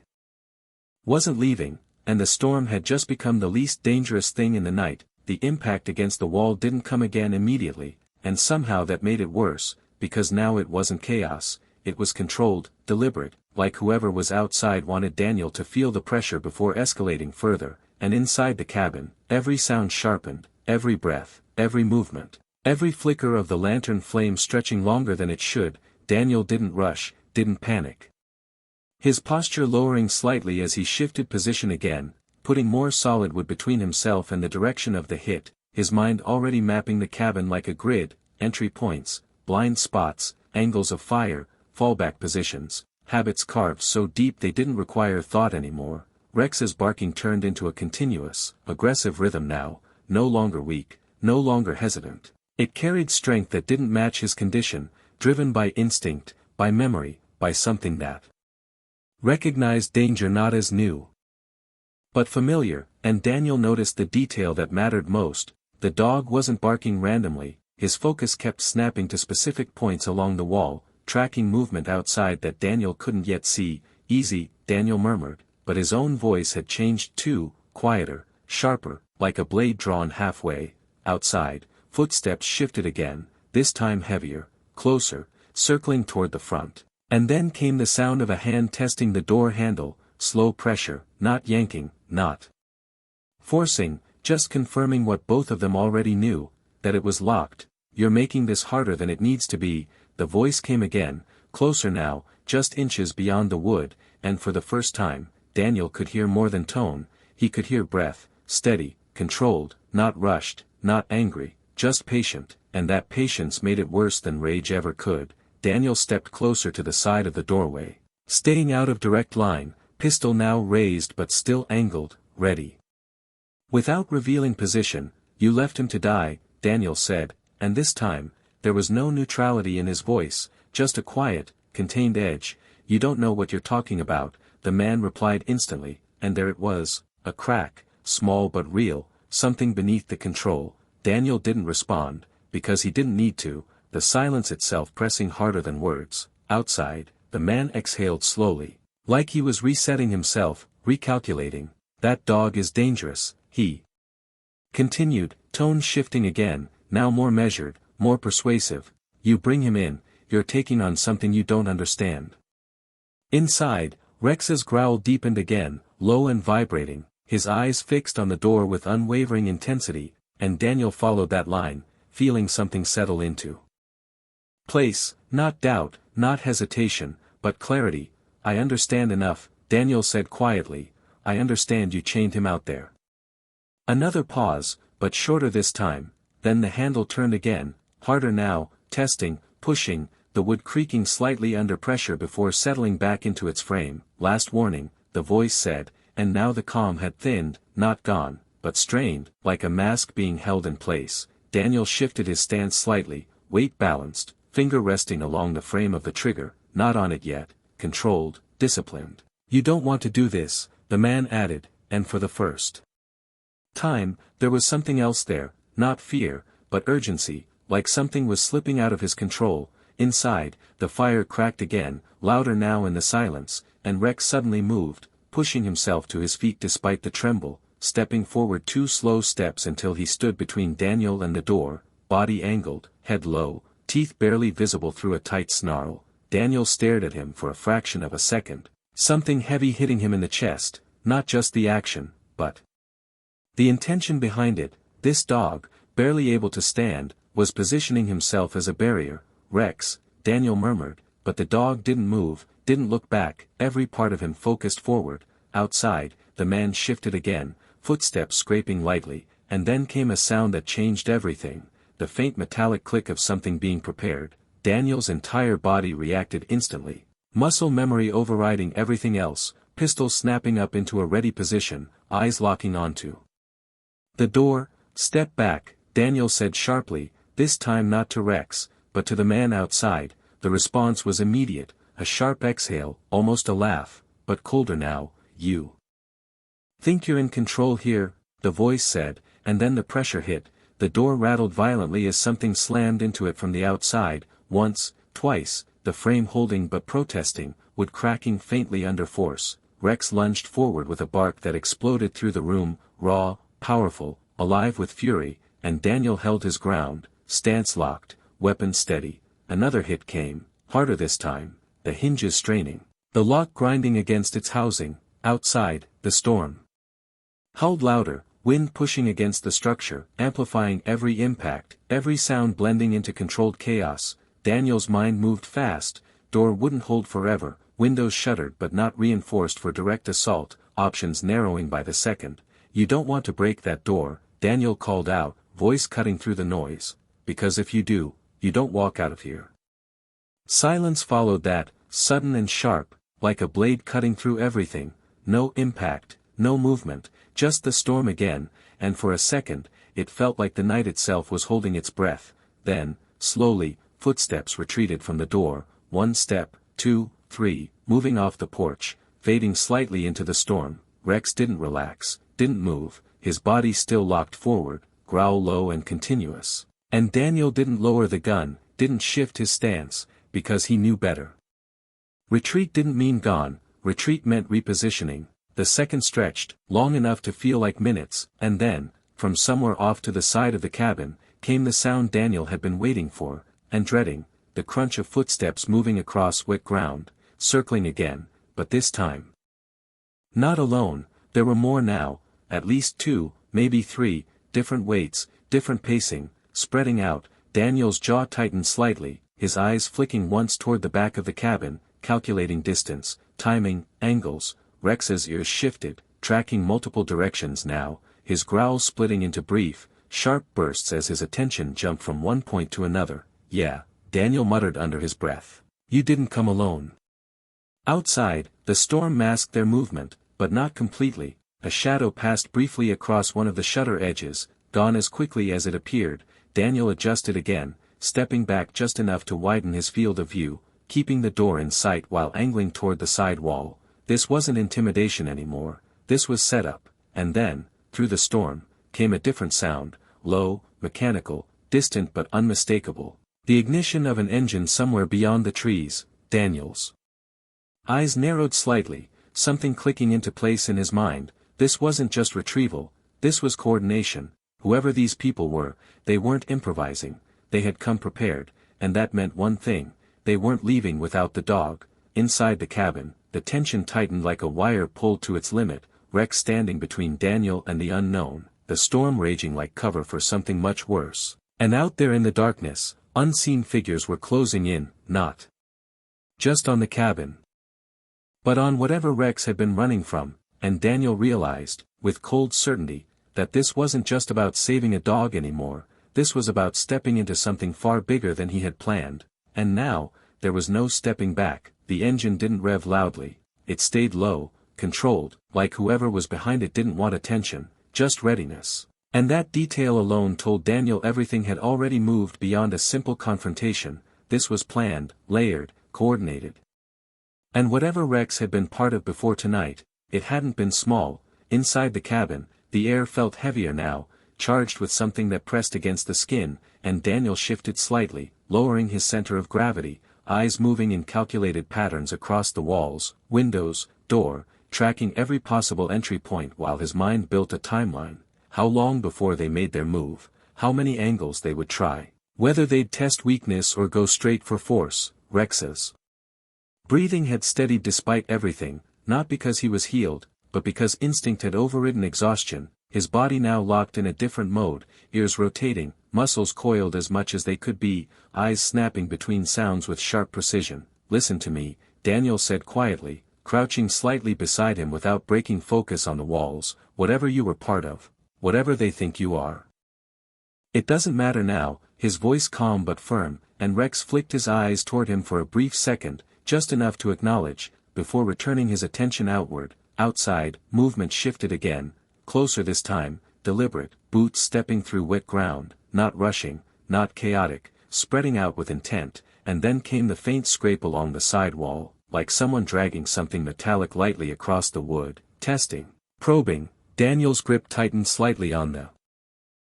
wasn't leaving, and the storm had just become the least dangerous thing in the night. The impact against the wall didn't come again immediately, and somehow that made it worse, because now it wasn't chaos, it was controlled, deliberate, like whoever was outside wanted Daniel to feel the pressure before escalating further, and inside the cabin, every sound sharpened, every breath, every movement, every flicker of the lantern flame stretching longer than it should. Daniel didn't rush, didn't panic. His posture lowering slightly as he shifted position again, putting more solid wood between himself and the direction of the hit, his mind already mapping the cabin like a grid, entry points, blind spots, angles of fire, fallback positions, habits carved so deep they didn't require thought anymore. Rex's barking turned into a continuous, aggressive rhythm now, no longer weak, no longer hesitant. It carried strength that didn't match his condition, driven by instinct, by memory, by something that recognized danger not as new, but familiar, and Daniel noticed the detail that mattered most. The dog wasn't barking randomly, his focus kept snapping to specific points along the wall, tracking movement outside that Daniel couldn't yet see. Easy, Daniel murmured, but his own voice had changed too, quieter, sharper, like a blade drawn halfway. Outside, footsteps shifted again, this time heavier, closer, circling toward the front. And then came the sound of a hand testing the door handle, slow pressure, not yanking, not forcing, just confirming what both of them already knew, that it was locked. You're making this harder than it needs to be. The voice came again, closer now, just inches beyond the wood, and for the first time, Daniel could hear more than tone. He could hear breath, steady, controlled, not rushed, not angry, just patient, and that patience made it worse than rage ever could. Daniel stepped closer to the side of the doorway, staying out of direct line, pistol now raised but still angled, ready. Without revealing position, you left him to die, Daniel said, and this time, there was no neutrality in his voice, just a quiet, contained edge. You don't know what you're talking about, the man replied instantly, and there it was, a crack, small but real, something beneath the control. Daniel didn't respond, because he didn't need to, the silence itself pressing harder than words. Outside, the man exhaled slowly, like he was resetting himself, recalculating. That dog is dangerous, he continued, tone shifting again, now more measured, more persuasive. You bring him in, you're taking on something you don't understand. Inside, Rex's growl deepened again, low and vibrating, his eyes fixed on the door with unwavering intensity, and Daniel followed that line, feeling something settle into place, not doubt, not hesitation, but clarity. I understand enough, Daniel said quietly, I understand you chained him out there. Another pause, but shorter this time, then the handle turned again, harder now, testing, pushing, the wood creaking slightly under pressure before settling back into its frame. Last warning, the voice said, and now the calm had thinned, not gone, but strained, like a mask being held in place. Daniel shifted his stance slightly, weight balanced, finger resting along the frame of the trigger, not on it yet, controlled, disciplined. "You don't want to do this," the man added, and for the first time, there was something else there, not fear, but urgency, like something was slipping out of his control. Inside, the fire cracked again, louder now in the silence, and Rex suddenly moved, pushing himself to his feet despite the tremble, stepping forward 2 slow steps until he stood between Daniel and the door, body angled, head low, teeth barely visible through a tight snarl. Daniel stared at him for a fraction of a second, something heavy hitting him in the chest, not just the action, but the intention behind it. This dog, barely able to stand, was positioning himself as a barrier. "Rex," Daniel murmured, but the dog didn't move, didn't look back, every part of him focused forward. Outside, the man shifted again, footsteps scraping lightly, and then came a sound that changed everything, the faint metallic click of something being prepared. Daniel's entire body reacted instantly, muscle memory overriding everything else, pistol snapping up into a ready position, eyes locking onto the door. "Step back," Daniel said sharply, this time not to Rex, but to the man outside. The response was immediate, a sharp exhale, almost a laugh, but colder now. "You think you're in control here," the voice said, and then the pressure hit. The door rattled violently as something slammed into it from the outside. Once, twice, the frame holding but protesting, wood cracking faintly under force. Rex lunged forward with a bark that exploded through the room, raw, powerful, alive with fury, and Daniel held his ground, stance locked, weapon steady. Another hit came, harder this time, the hinges straining, the lock grinding against its housing. Outside, the storm howled louder, wind pushing against the structure, amplifying every impact, every sound blending into controlled chaos. Daniel's mind moved fast. Door wouldn't hold forever, windows shuttered but not reinforced for direct assault, options narrowing by the second. "You don't want to break that door," Daniel called out, voice cutting through the noise, "because if you do, you don't walk out of here." Silence followed that, sudden and sharp, like a blade cutting through everything. No impact, no movement, just the storm again, and for a second, it felt like the night itself was holding its breath. Then, slowly, footsteps retreated from the door, 1 step, 2, 3, moving off the porch, fading slightly into the storm. Rex didn't relax, didn't move, his body still locked forward, growl low and continuous. And Daniel didn't lower the gun, didn't shift his stance, because he knew better. Retreat didn't mean gone, retreat meant repositioning. The second stretched, long enough to feel like minutes, and then, from somewhere off to the side of the cabin, came the sound Daniel had been waiting for, and dreading, the crunch of footsteps moving across wet ground, circling again, but this time not alone. There were more now, at least 2, maybe 3, different weights, different pacing, spreading out. Daniel's jaw tightened slightly, his eyes flicking once toward the back of the cabin, calculating distance, timing, angles. Rex's ears shifted, tracking multiple directions now, his growls splitting into brief, sharp bursts as his attention jumped from one point to another. "Yeah," Daniel muttered under his breath. "You didn't come alone." Outside, the storm masked their movement, but not completely. A shadow passed briefly across one of the shutter edges, gone as quickly as it appeared. Daniel adjusted again, stepping back just enough to widen his field of view, keeping the door in sight while angling toward the side wall. This wasn't intimidation anymore, this was setup. And then, through the storm, came a different sound, low, mechanical, distant but unmistakable. The ignition of an engine somewhere beyond the trees. Daniel's eyes narrowed slightly, something clicking into place in his mind. This wasn't just retrieval, this was coordination. Whoever these people were, they weren't improvising, they had come prepared, and that meant one thing, they weren't leaving without the dog. Inside the cabin, the tension tightened like a wire pulled to its limit, Rex standing between Daniel and the unknown, the storm raging like cover for something much worse. And out there in the darkness, unseen figures were closing in, not just on the cabin, but on whatever Rex had been running from. And Daniel realized, with cold certainty, that this wasn't just about saving a dog anymore, this was about stepping into something far bigger than he had planned. And now, there was no stepping back. The engine didn't rev loudly, it stayed low, controlled, like whoever was behind it didn't want attention, just readiness. And that detail alone told Daniel everything had already moved beyond a simple confrontation. This was planned, layered, coordinated. And whatever Rex had been part of before tonight, it hadn't been small. Inside the cabin, the air felt heavier now, charged with something that pressed against the skin, and Daniel shifted slightly, lowering his center of gravity, eyes moving in calculated patterns across the walls, windows, door, tracking every possible entry point while his mind built a timeline. How long before they made their move, how many angles they would try, whether they'd test weakness or go straight for force. Rex's breathing had steadied despite everything, not because he was healed, but because instinct had overridden exhaustion, his body now locked in a different mode, ears rotating, muscles coiled as much as they could be, eyes snapping between sounds with sharp precision. "Listen to me," Daniel said quietly, crouching slightly beside him without breaking focus on the walls. "Whatever you were part of, whatever they think you are, it doesn't matter now." His voice calm but firm, and Rex flicked his eyes toward him for a brief second, just enough to acknowledge, before returning his attention outward. Outside, movement shifted again, closer this time, deliberate, boots stepping through wet ground, not rushing, not chaotic, spreading out with intent, and then came the faint scrape along the side wall, like someone dragging something metallic lightly across the wood. Testing, probing. Daniel's grip tightened slightly on the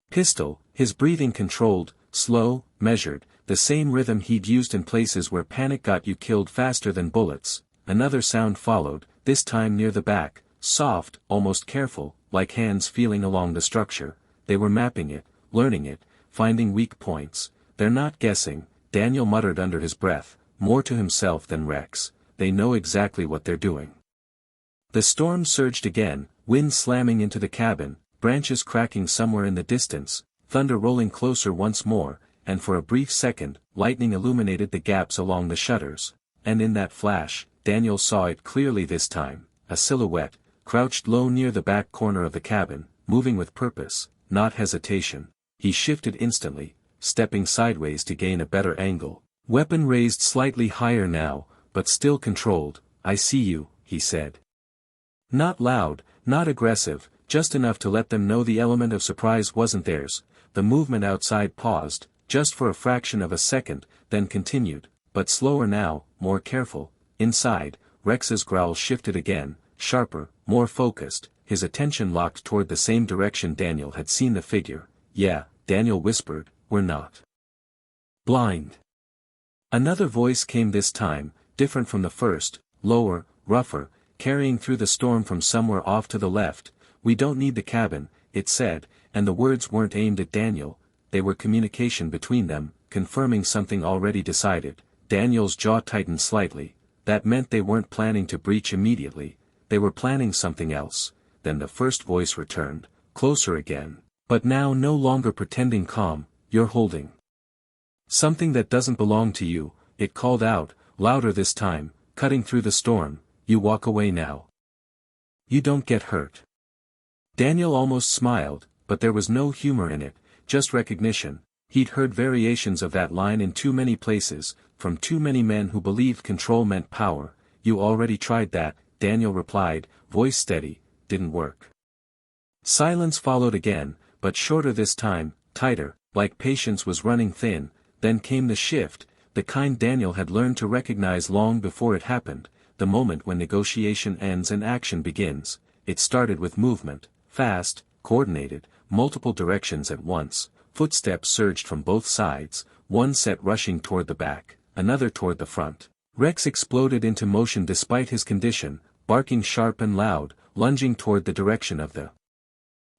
pistol, his breathing controlled, slow, measured, the same rhythm he'd used in places where panic got you killed faster than bullets. Another sound followed, this time near the back, soft, almost careful, like hands feeling along the structure. They were mapping it, learning it, finding weak points. "They're not guessing," Daniel muttered under his breath, more to himself than Rex. "They know exactly what they're doing." The storm surged again, wind slamming into the cabin, branches cracking somewhere in the distance, thunder rolling closer once more, and for a brief second, lightning illuminated the gaps along the shutters. And in that flash, Daniel saw it clearly this time, a silhouette, crouched low near the back corner of the cabin, moving with purpose, not hesitation. He shifted instantly, stepping sideways to gain a better angle. Weapon raised slightly higher now, but still controlled. "I see you," he said. Not loud, not aggressive, just enough to let them know the element of surprise wasn't theirs. The movement outside paused, just for a fraction of a second, then continued, but slower now, more careful. Inside, Rex's growl shifted again, sharper, more focused, his attention locked toward the same direction Daniel had seen the figure. "Yeah," Daniel whispered, "we're not blind." Another voice came this time, different from the first, lower, rougher, carrying through the storm from somewhere off to the left. "We don't need the cabin," it said, and the words weren't aimed at Daniel, they were communication between them, confirming something already decided. Daniel's jaw tightened slightly. That meant they weren't planning to breach immediately, they were planning something else. Then the first voice returned, closer again, but now no longer pretending calm. "You're holding something that doesn't belong to you," it called out, louder this time, cutting through the storm. "You walk away now. You don't get hurt." Daniel almost smiled, but there was no humor in it, just recognition. He'd heard variations of that line in too many places, from too many men who believed control meant power. "You already tried that," Daniel replied, voice steady. "Didn't work." Silence followed again, but shorter this time, tighter, like patience was running thin. Then came the shift, the kind Daniel had learned to recognize long before it happened, the moment when negotiation ends and action begins. It started with movement, fast, coordinated, multiple directions at once. Footsteps surged from both sides, one set rushing toward the back, another toward the front. Rex exploded into motion despite his condition, barking sharp and loud, lunging toward the direction of the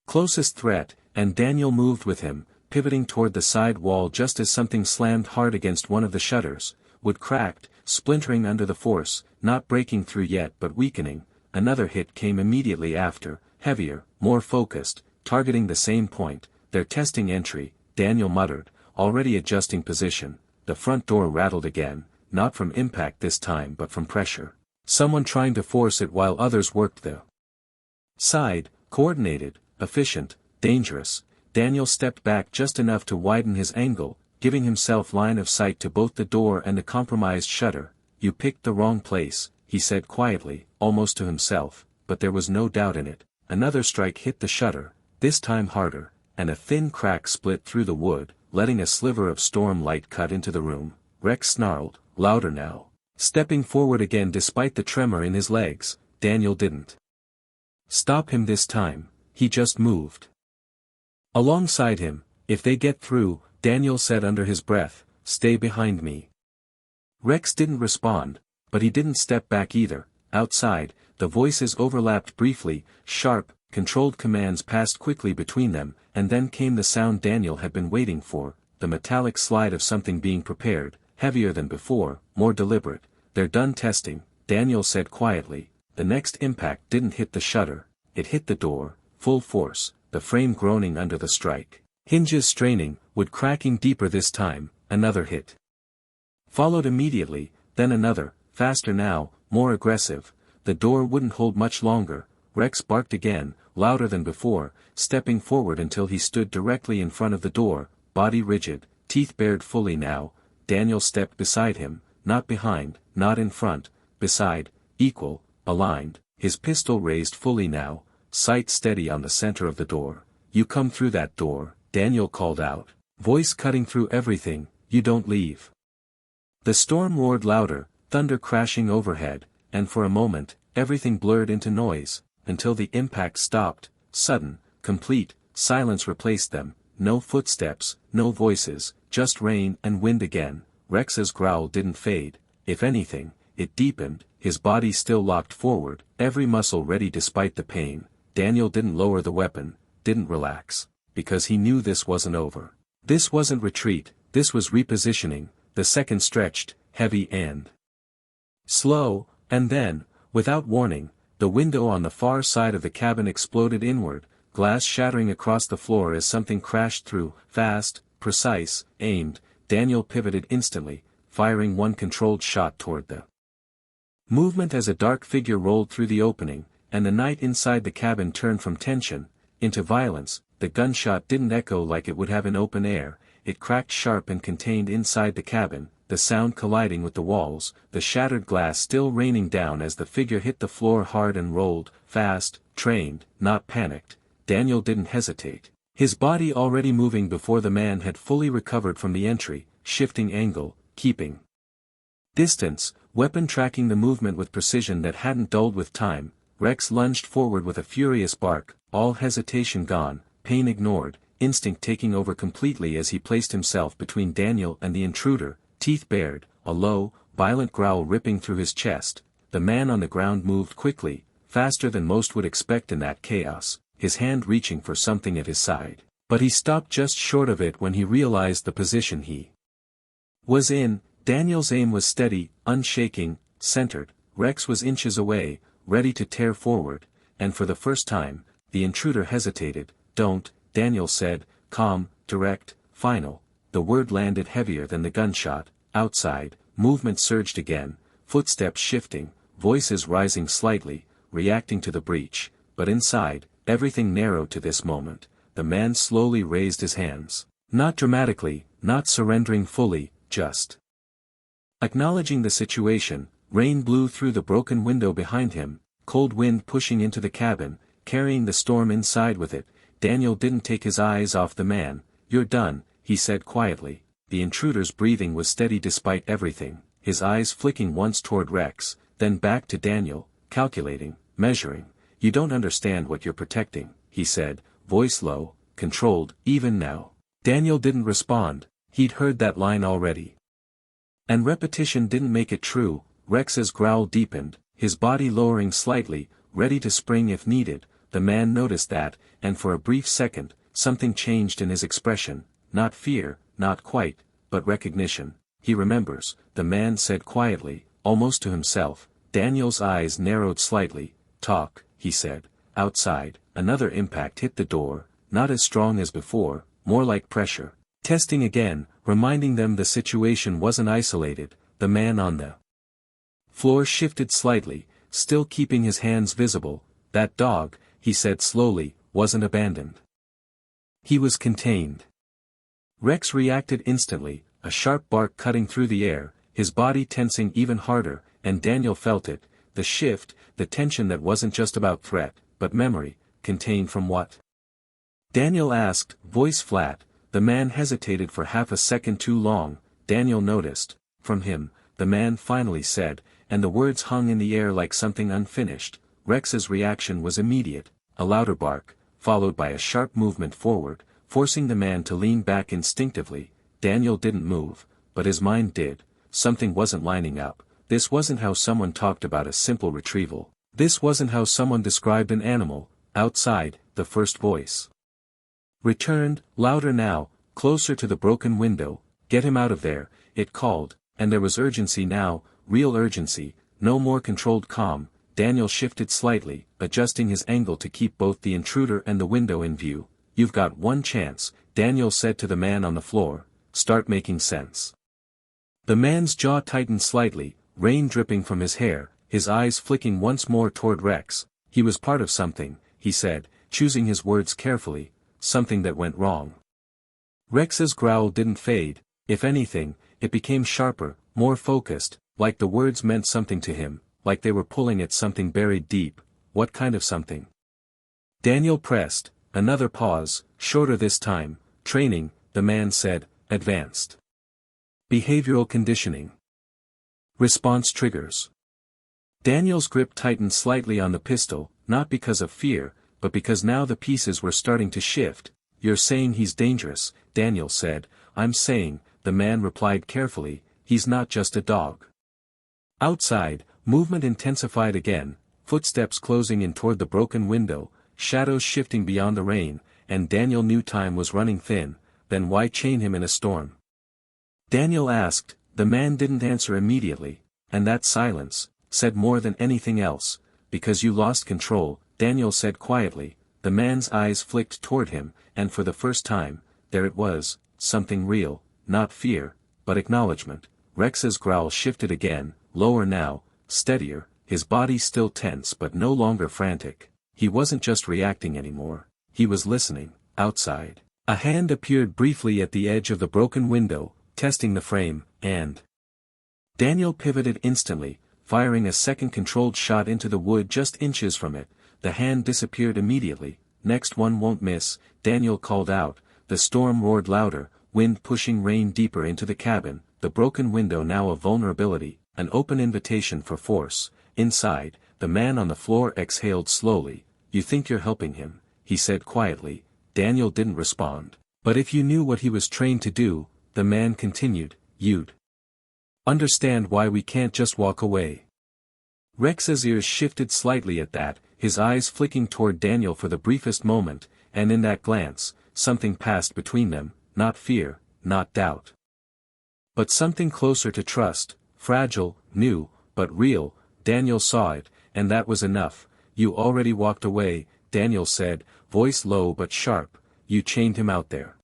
closest threat, and Daniel moved with him, pivoting toward the side wall just as something slammed hard against one of the shutters. Wood cracked, splintering under the force, not breaking through yet but weakening. Another hit came immediately after, heavier, more focused, targeting the same point. "They're testing entry," Daniel muttered, already adjusting position. The front door rattled again, not from impact this time but from pressure. Someone trying to force it while others worked the side, coordinated, efficient, dangerous. Daniel stepped back just enough to widen his angle, giving himself line of sight to both the door and the compromised shutter. "You picked the wrong place," he said quietly, almost to himself. but there was no doubt in it. Another strike hit the shutter, this time harder, and a thin crack split through the wood, letting a sliver of storm light cut into the room. Rex snarled, louder now. Stepping forward again despite the tremor in his legs, Daniel didn't stop him this time, he just moved alongside him. If they get through, Daniel said under his breath, stay behind me. Rex didn't respond, but he didn't step back either. Outside, the voices overlapped briefly, sharp, controlled commands passed quickly between them, and then came the sound Daniel had been waiting for, the metallic slide of something being prepared, heavier than before, more deliberate. They're done testing, Daniel said quietly. The next impact didn't hit the shutter, it hit the door, full force, the frame groaning under the strike. Hinges straining, wood cracking deeper this time. Another hit followed immediately, then another, faster now, more aggressive. The door wouldn't hold much longer. Rex barked again, louder than before, stepping forward until he stood directly in front of the door, body rigid, teeth bared fully now. Daniel stepped beside him, not behind, not in front, beside, equal, aligned, his pistol raised fully now, sight steady on the center of the door. You come through that door, Daniel called out, voice cutting through everything, you don't leave. The storm roared louder, thunder crashing overhead, and for a moment, everything blurred into noise, until the impact stopped. Sudden, complete, silence replaced them, no footsteps, no voices, just rain and wind again. Rex's growl didn't fade, if anything, it deepened, his body still locked forward, every muscle ready despite the pain. Daniel didn't lower the weapon, didn't relax, because he knew this wasn't over. This wasn't retreat, this was repositioning. The second stretched, heavy and slow, and then, without warning, the window on the far side of the cabin exploded inward, glass shattering across the floor as something crashed through, fast, precise, aimed. Daniel pivoted instantly, firing one controlled shot toward the movement as a dark figure rolled through the opening, and the night inside the cabin turned from tension into violence. The gunshot didn't echo like it would have in open air. It cracked sharp and contained inside the cabin, the sound colliding with the walls, the shattered glass still raining down as the figure hit the floor hard and rolled, fast, trained, not panicked. Daniel didn't hesitate. His body already moving before the man had fully recovered from the entry, shifting angle, keeping distance, weapon tracking the movement with precision that hadn't dulled with time. Rex lunged forward with a furious bark, all hesitation gone, pain ignored, instinct taking over completely as he placed himself between Daniel and the intruder, teeth bared, a low, violent growl ripping through his chest. The man on the ground moved quickly, faster than most would expect in that chaos, his hand reaching for something at his side. But he stopped just short of it when he realized the position he was in. Daniel's aim was steady, unshaking, centered. Rex was inches away, ready to tear forward, and for the first time, the intruder hesitated. Don't, Daniel said, calm, direct, final. The word landed heavier than the gunshot. Outside, movement surged again, footsteps shifting, voices rising slightly, reacting to the breach. But inside, everything narrowed to this moment. The man slowly raised his hands. Not dramatically, not surrendering fully, just acknowledging the situation. Rain blew through the broken window behind him, cold wind pushing into the cabin, carrying the storm inside with it. Daniel didn't take his eyes off the man. You're done, he said quietly. The intruder's breathing was steady despite everything, his eyes flicking once toward Rex, then back to Daniel, calculating, measuring. You don't understand what you're protecting, he said, voice low, controlled. Even now, Daniel didn't respond. He'd heard that line already. And repetition didn't make it true. Rex's growl deepened, his body lowering slightly, ready to spring if needed. The man noticed that, and for a brief second, something changed in his expression. Not fear, not quite, but recognition. He remembers, the man said quietly, almost to himself. Daniel's eyes narrowed slightly. Talk, he said. Outside, another impact hit the door, not as strong as before, more like pressure. Testing again, reminding them the situation wasn't isolated. The man on the floor shifted slightly, still keeping his hands visible. That dog, he said slowly, wasn't abandoned. He was contained. Rex reacted instantly, a sharp bark cutting through the air, his body tensing even harder, and Daniel felt it. the shift, the tension that wasn't just about threat, but memory, contained from what? Daniel asked, voice flat. The man hesitated for half a second too long. Daniel noticed. From him, the man finally said, and the words hung in the air like something unfinished. Rex's reaction was immediate, a louder bark, followed by a sharp movement forward, forcing the man to lean back instinctively. Daniel didn't move, but his mind did. Something wasn't lining up. This wasn't how someone talked about a simple retrieval. This wasn't how someone described an animal. Outside, the first voice returned, louder now, closer to the broken window. Get him out of there, it called, and there was urgency now, real urgency, no more controlled calm. Daniel shifted slightly, adjusting his angle to keep both the intruder and the window in view. You've got one chance, Daniel said to the man on the floor. Start making sense. The man's jaw tightened slightly, rain dripping from his hair, his eyes flicking once more toward Rex. He was part of something, he said, choosing his words carefully, something that went wrong. Rex's growl didn't fade. If anything, it became sharper, more focused, like the words meant something to him, like they were pulling at something buried deep. What kind of something? Daniel pressed. Another pause, shorter this time. Training, the man said, advanced. Behavioral conditioning. Response triggers. Daniel's grip tightened slightly on the pistol, not because of fear, but because now the pieces were starting to shift. You're saying he's dangerous, Daniel said. I'm saying, the man replied carefully, he's not just a dog. Outside, movement intensified again, footsteps closing in toward the broken window, shadows shifting beyond the rain, and Daniel knew time was running thin. Then why chain him in a storm? Daniel asked. The man didn't answer immediately, and that silence said more than anything else. Because you lost control, Daniel said quietly. The man's eyes flicked toward him, and for the first time, there it was, something real, not fear, but acknowledgement. Rex's growl shifted again, lower now, steadier, his body still tense but no longer frantic. He wasn't just reacting anymore, he was listening. Outside, a hand appeared briefly at the edge of the broken window, testing the frame, and Daniel pivoted instantly, firing a second controlled shot into the wood just inches from it. The hand disappeared immediately. Next one won't miss, Daniel called out. The storm roared louder, wind pushing rain deeper into the cabin, the broken window now a vulnerability, an open invitation for force. Inside, the man on the floor exhaled slowly. You think you're helping him, he said quietly. Daniel didn't respond. But if you knew what he was trained to do, the man continued, you'd understand why we can't just walk away. Rex's ears shifted slightly at that, his eyes flicking toward Daniel for the briefest moment, and in that glance, something passed between them, not fear, not doubt. But something closer to trust, fragile, new, but real. Daniel saw it, and that was enough. You already walked away, Daniel said, voice low but sharp. You chained him out there.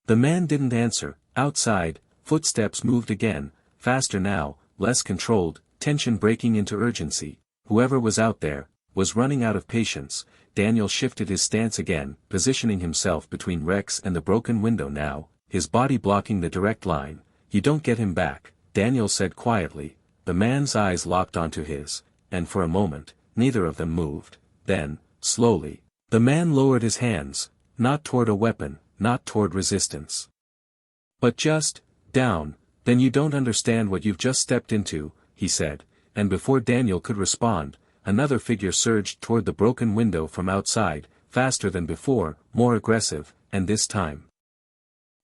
The man didn't answer. Outside, footsteps moved again, faster now, less controlled, tension breaking into urgency. Whoever was out there was running out of patience. Daniel shifted his stance again, positioning himself between Rex and the broken window now, his body blocking the direct line. You don't get him back, Daniel said quietly. The man's eyes locked onto his, and for a moment, neither of them moved. Then, slowly, the man lowered his hands, not toward a weapon, not toward resistance, but just down. Then you don't understand what you've just stepped into, he said, and before Daniel could respond, another figure surged toward the broken window from outside, faster than before, more aggressive, and this time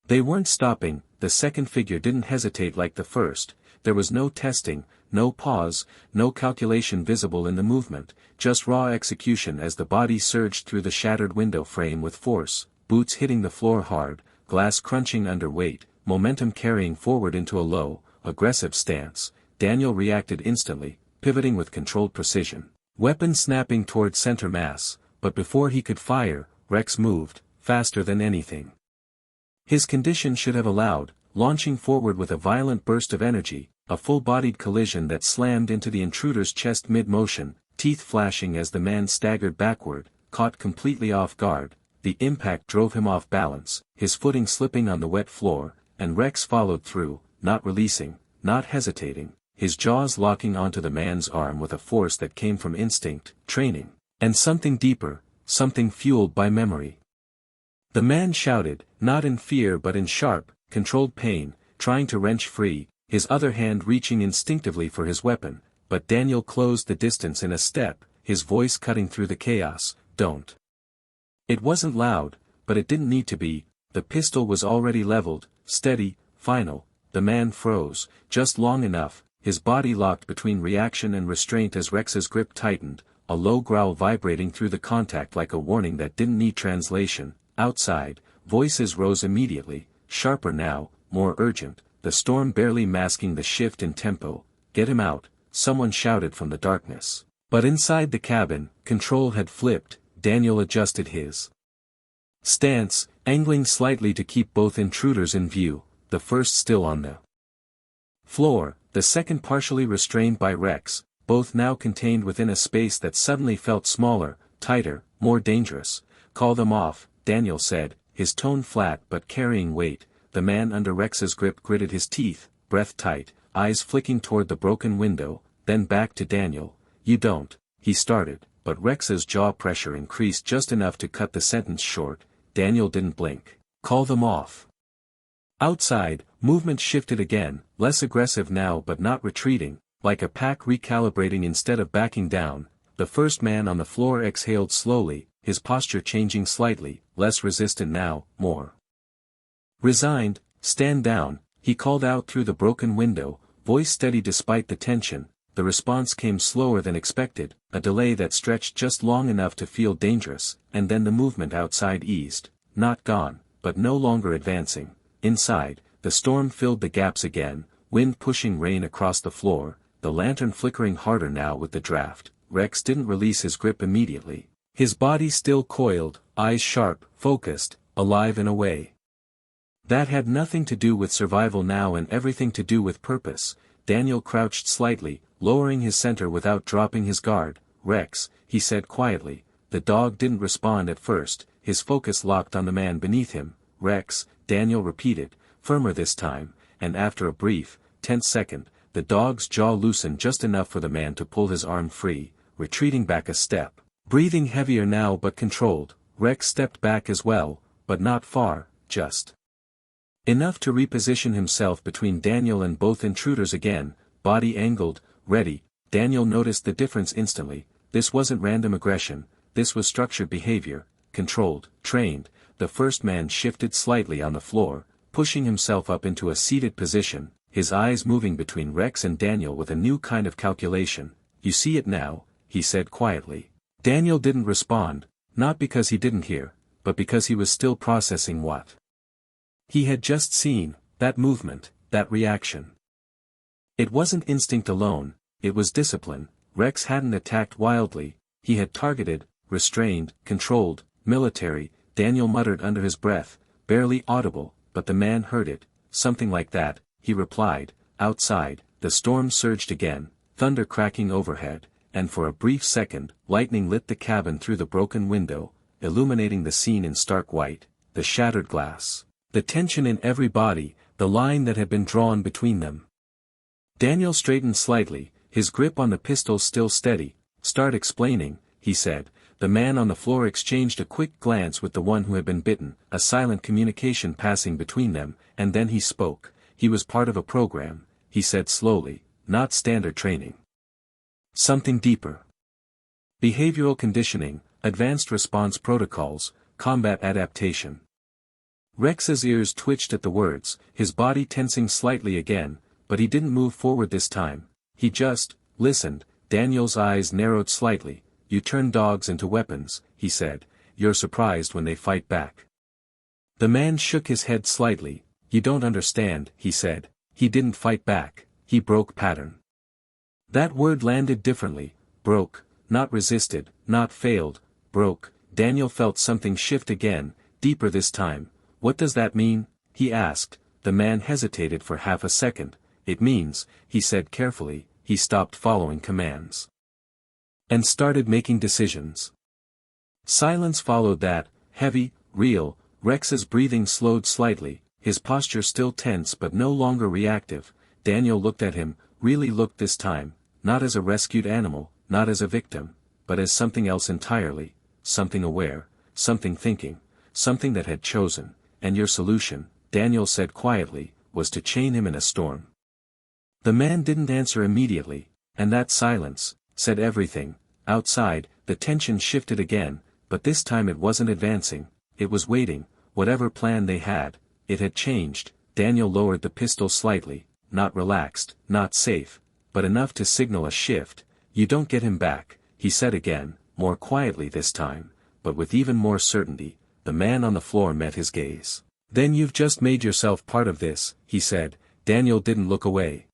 they weren't stopping. The second figure didn't hesitate like the first. There was no testing, no pause, no calculation visible in the movement, just raw execution as the body surged through the shattered window frame with force, boots hitting the floor hard, glass crunching under weight, momentum carrying forward into a low, aggressive stance. Daniel reacted instantly, pivoting with controlled precision, weapon snapping toward center mass, but before he could fire, Rex moved, faster than anything his condition should have allowed, launching forward with a violent burst of energy, a full-bodied collision that slammed into the intruder's chest mid-motion, teeth flashing as the man staggered backward, caught completely off guard. The impact drove him off balance, his footing slipping on the wet floor, and Rex followed through, not releasing, not hesitating, his jaws locking onto the man's arm with a force that came from instinct, training, and something deeper, something fueled by memory. The man shouted, not in fear but in sharp, controlled pain, trying to wrench free, his other hand reaching instinctively for his weapon, but Daniel closed the distance in a step, his voice cutting through the chaos, "Don't." It wasn't loud, but it didn't need to be. The pistol was already leveled, steady, final. The man froze, just long enough, his body locked between reaction and restraint as Rex's grip tightened, a low growl vibrating through the contact like a warning that didn't need translation. Outside, voices rose immediately, sharper now, more urgent, the storm barely masking the shift in tempo. "Get him out," someone shouted from the darkness. But inside the cabin, control had flipped. Daniel adjusted his stance, angling slightly to keep both intruders in view, the first still on the floor, the second partially restrained by Rex, both now contained within a space that suddenly felt smaller, tighter, more dangerous. "Call them off," Daniel said, his tone flat but carrying weight. The man under Rex's grip gritted his teeth, breath tight, eyes flicking toward the broken window, then back to Daniel. "You don't," he started, but Rex's jaw pressure increased just enough to cut the sentence short. Daniel didn't blink. "Call them off." Outside, movement shifted again, less aggressive now but not retreating, like a pack recalibrating instead of backing down. The first man on the floor exhaled slowly, his posture changing slightly, less resistant now, more resigned. "Stand down," he called out through the broken window, voice steady despite the tension. The response came slower than expected, a delay that stretched just long enough to feel dangerous, and then the movement outside eased, not gone, but no longer advancing. Inside, the storm filled the gaps again, wind pushing rain across the floor, the lantern flickering harder now with the draft. Rex didn't release his grip immediately. His body still coiled, eyes sharp, focused, alive in a way that had nothing to do with survival now and everything to do with purpose. Daniel crouched slightly, lowering his center without dropping his guard. "Rex," he said quietly. The dog didn't respond at first, his focus locked on the man beneath him. "Rex," Daniel repeated, firmer this time, and after a brief, tense second, the dog's jaw loosened just enough for the man to pull his arm free, retreating back a step. Breathing heavier now but controlled, Rex stepped back as well, but not far, just enough to reposition himself between Daniel and both intruders again, body angled, ready. Daniel noticed the difference instantly. This wasn't random aggression, this was structured behavior, controlled, trained. The first man shifted slightly on the floor, pushing himself up into a seated position, his eyes moving between Rex and Daniel with a new kind of calculation. "You see it now," he said quietly. Daniel didn't respond, not because he didn't hear, but because he was still processing what he had just seen, that movement, that reaction. It wasn't instinct alone, it was discipline. Rex hadn't attacked wildly, he had targeted, restrained, controlled, military. Daniel muttered under his breath, barely audible, but the man heard it. "Something like that," he replied. Outside, the storm surged again, thunder cracking overhead, and for a brief second, lightning lit the cabin through the broken window, illuminating the scene in stark white, the shattered glass, the tension in every body, the line that had been drawn between them. Daniel straightened slightly, his grip on the pistol still steady. "Start explaining," he said. The man on the floor exchanged a quick glance with the one who had been bitten, a silent communication passing between them, and then he spoke. "He was part of a program," he said slowly, "not standard training. Something deeper. Behavioral conditioning, advanced response protocols, combat adaptation." Rex's ears twitched at the words, his body tensing slightly again, but he didn't move forward this time. He just listened. Daniel's eyes narrowed slightly. "You turn dogs into weapons," he said. "You're surprised when they fight back." The man shook his head slightly. "You don't understand," he said. "He didn't fight back, he broke pattern." That word landed differently. Broke, not resisted, not failed, broke. Daniel felt something shift again, deeper this time. "What does that mean?" he asked. The man hesitated for half a second. "It means," he said carefully, he stopped following commands and started making decisions. Silence followed that, heavy, real. Rex's breathing slowed slightly, his posture still tense but no longer reactive. Daniel looked at him, really looked this time, not as a rescued animal, not as a victim, but as something else entirely, something aware, something thinking, something that had chosen, and your solution, Daniel said quietly, was to chain him in a storm. The man didn't answer immediately, and that silence said everything. Outside, the tension shifted again, but this time it wasn't advancing, it was waiting. Whatever plan they had, it had changed. Daniel lowered the pistol slightly, not relaxed, not safe, but enough to signal a shift. You don't get him back, he said again, more quietly this time, but with even more certainty. The man on the floor met his gaze. Then you've just made yourself part of this, he said. Daniel didn't look away.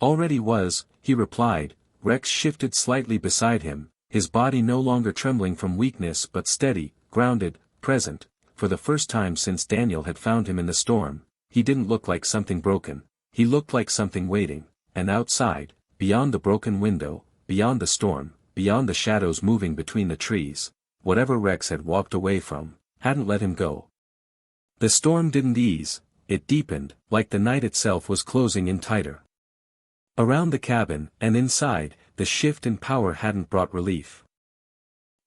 Already was, he replied. Rex shifted slightly beside him, his body no longer trembling from weakness but steady, grounded, present. For the first time since Daniel had found him in the storm, he didn't look like something broken, he looked like something waiting. And outside, beyond the broken window, beyond the storm, beyond the shadows moving between the trees, whatever Rex had walked away from, hadn't let him go. The storm didn't ease, it deepened, like the night itself was closing in tighter. Around the cabin, and inside, the shift in power hadn't brought relief.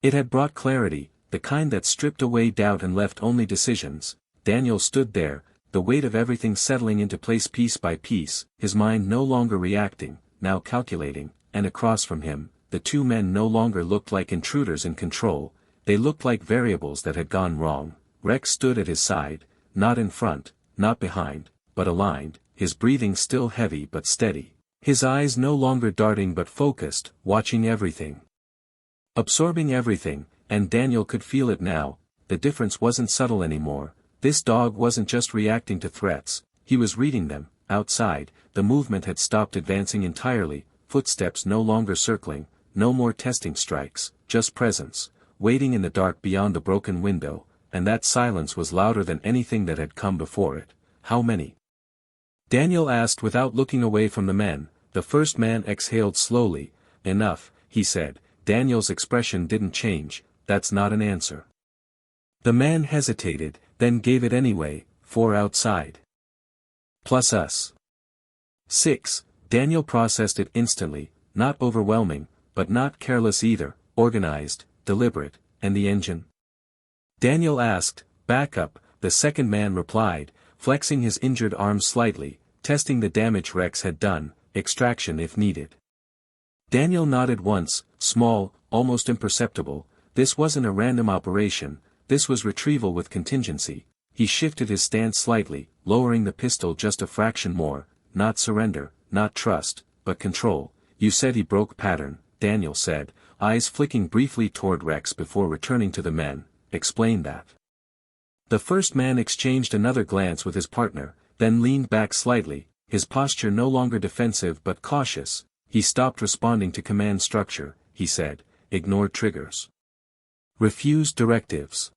It had brought clarity, the kind that stripped away doubt and left only decisions. Daniel stood there, the weight of everything settling into place piece by piece, his mind no longer reacting, now calculating, and across from him, the two men no longer looked like intruders in control, they looked like variables that had gone wrong. Rex stood at his side, not in front, not behind, but aligned, his breathing still heavy but steady. His eyes no longer darting but focused, watching everything. Absorbing everything, and Daniel could feel it now. The difference wasn't subtle anymore. This dog wasn't just reacting to threats, he was reading them. Outside, the movement had stopped advancing entirely, footsteps no longer circling, no more testing strikes, just presence, waiting in the dark beyond the broken window, and that silence was louder than anything that had come before it. How many? Daniel asked without looking away from the men. The first man exhaled slowly. Enough, he said. Daniel's expression didn't change. That's not an answer. The man hesitated, then gave it anyway. 4 outside. Plus us. 6. Daniel processed it instantly, not overwhelming, but not careless either, organized, deliberate. And the engine? Daniel asked. Back up, the second man replied, flexing his injured arm slightly, testing the damage Rex had done, extraction if needed. Daniel nodded once, small, almost imperceptible. This wasn't a random operation, this was retrieval with contingency. He shifted his stance slightly, lowering the pistol just a fraction more. Not surrender, not trust, but control. You said he broke pattern, Daniel said, eyes flicking briefly toward Rex before returning to the men. Explain that. The first man exchanged another glance with his partner, then leaned back slightly, his posture no longer defensive but cautious. He stopped responding to command structure, he said, ignored triggers. Refused directives.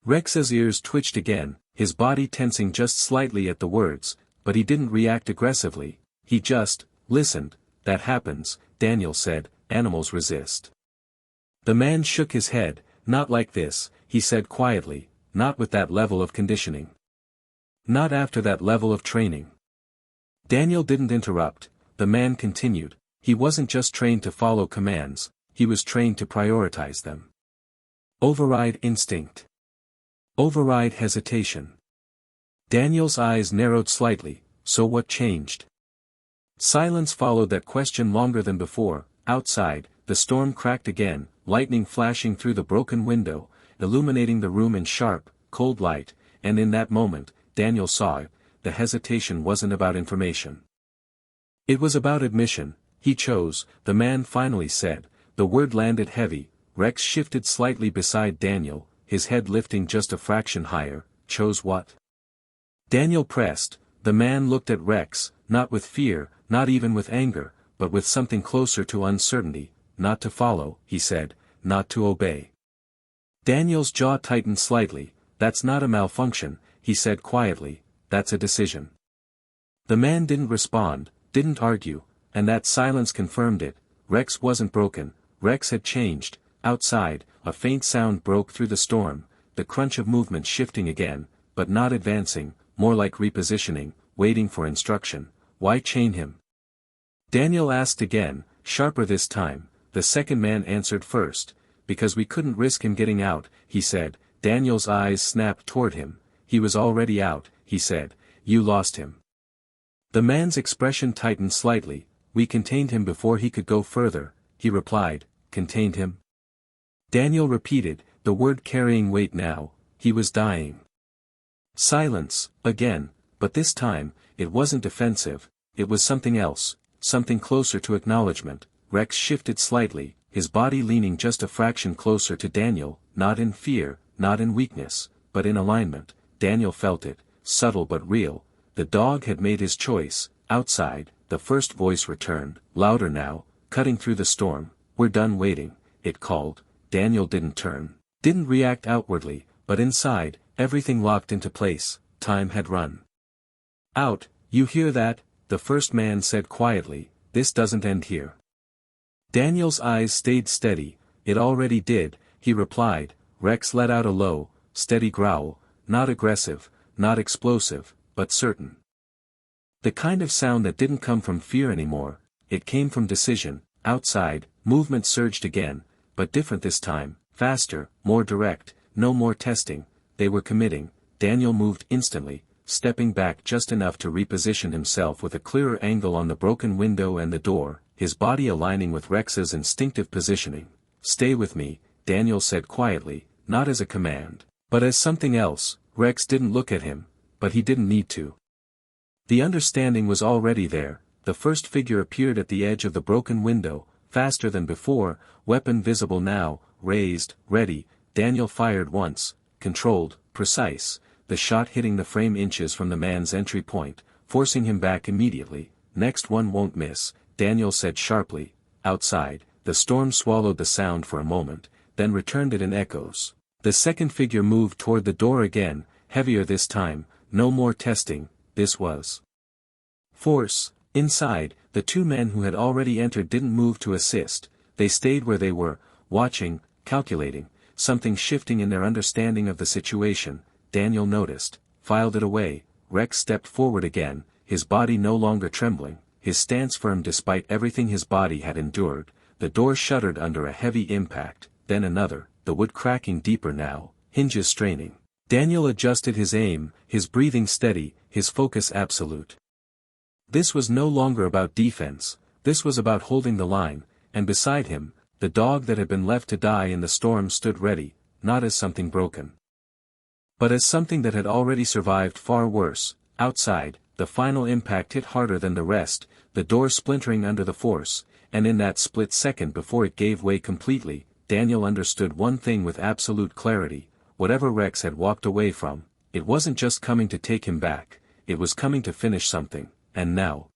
Rex's ears twitched again, his body tensing just slightly at the words, but he didn't react aggressively, he just listened. That happens, Daniel said, animals resist. The man shook his head. Not like this, he said quietly, not with that level of conditioning. Not after that level of training. Daniel didn't interrupt, the man continued. He wasn't just trained to follow commands, he was trained to prioritize them. Override instinct. Override hesitation. Daniel's eyes narrowed slightly. So what changed? Silence followed that question longer than before. Outside, the storm cracked again, lightning flashing through the broken window, illuminating the room in sharp, cold light, and in that moment, Daniel saw it. The hesitation wasn't about information. It was about admission. He chose, the man finally said. The word landed heavy. Rex shifted slightly beside Daniel, his head lifting just a fraction higher. Chose what? Daniel pressed. The man looked at Rex, not with fear, not even with anger, but with something closer to uncertainty. Not to follow, he said, not to obey. Daniel's jaw tightened slightly. That's not a malfunction, he said quietly, that's a decision. The man didn't respond, didn't argue, and that silence confirmed it. Rex wasn't broken, Rex had changed. Outside, a faint sound broke through the storm, the crunch of movement shifting again, but not advancing, more like repositioning, waiting for instruction. Why chain him? Daniel asked again, sharper this time. The second man answered first. Because we couldn't risk him getting out, he said. Daniel's eyes snapped toward him. He was already out, he said. You lost him. The man's expression tightened slightly. We contained him before he could go further, he replied. Contained him? Daniel repeated, the word carrying weight now. He was dying. Silence, again, but this time, it wasn't defensive, it was something else, something closer to acknowledgement. Rex shifted slightly, his body leaning just a fraction closer to Daniel, not in fear, not in weakness, but in alignment. Daniel felt it, subtle but real. The dog had made his choice. Outside, the first voice returned, louder now, cutting through the storm. We're done waiting, it called. Daniel didn't turn, didn't react outwardly, but inside, everything locked into place. Time had run out. You hear that? The first man said quietly. This doesn't end here. Daniel's eyes stayed steady. It already did, he replied. Rex let out a low, steady growl, not aggressive, not explosive, but certain. The kind of sound that didn't come from fear anymore, it came from decision. Outside, movement surged again, but different this time, faster, more direct, no more testing. They were committing. Daniel moved instantly, stepping back just enough to reposition himself with a clearer angle on the broken window and the door, his body aligning with Rex's instinctive positioning. Stay with me, Daniel said quietly, not as a command, but as something else. Rex didn't look at him, but he didn't need to. The understanding was already there. The first figure appeared at the edge of the broken window, faster than before, weapon visible now, raised, ready. Daniel fired once, controlled, precise, the shot hitting the frame inches from the man's entry point, forcing him back immediately. Next one won't miss, Daniel said sharply. Outside, the storm swallowed the sound for a moment, then returned it in echoes. The second figure moved toward the door again, heavier this time. No more testing, this was force. Inside, the two men who had already entered didn't move to assist. They stayed where they were, watching, calculating, something shifting in their understanding of the situation. Daniel noticed, filed it away. Rex stepped forward again, his body no longer trembling, his stance firm despite everything his body had endured. The door shuddered under a heavy impact, then another, the wood cracking deeper now, hinges straining. Daniel adjusted his aim, his breathing steady, his focus absolute. This was no longer about defense, this was about holding the line, and beside him, the dog that had been left to die in the storm stood ready, not as something broken, but as something that had already survived far worse. Outside, the final impact hit harder than the rest, the door splintering under the force, and in that split second before it gave way completely, Daniel understood one thing with absolute clarity. Whatever Rex had walked away from, it wasn't just coming to take him back, it was coming to finish something. And now,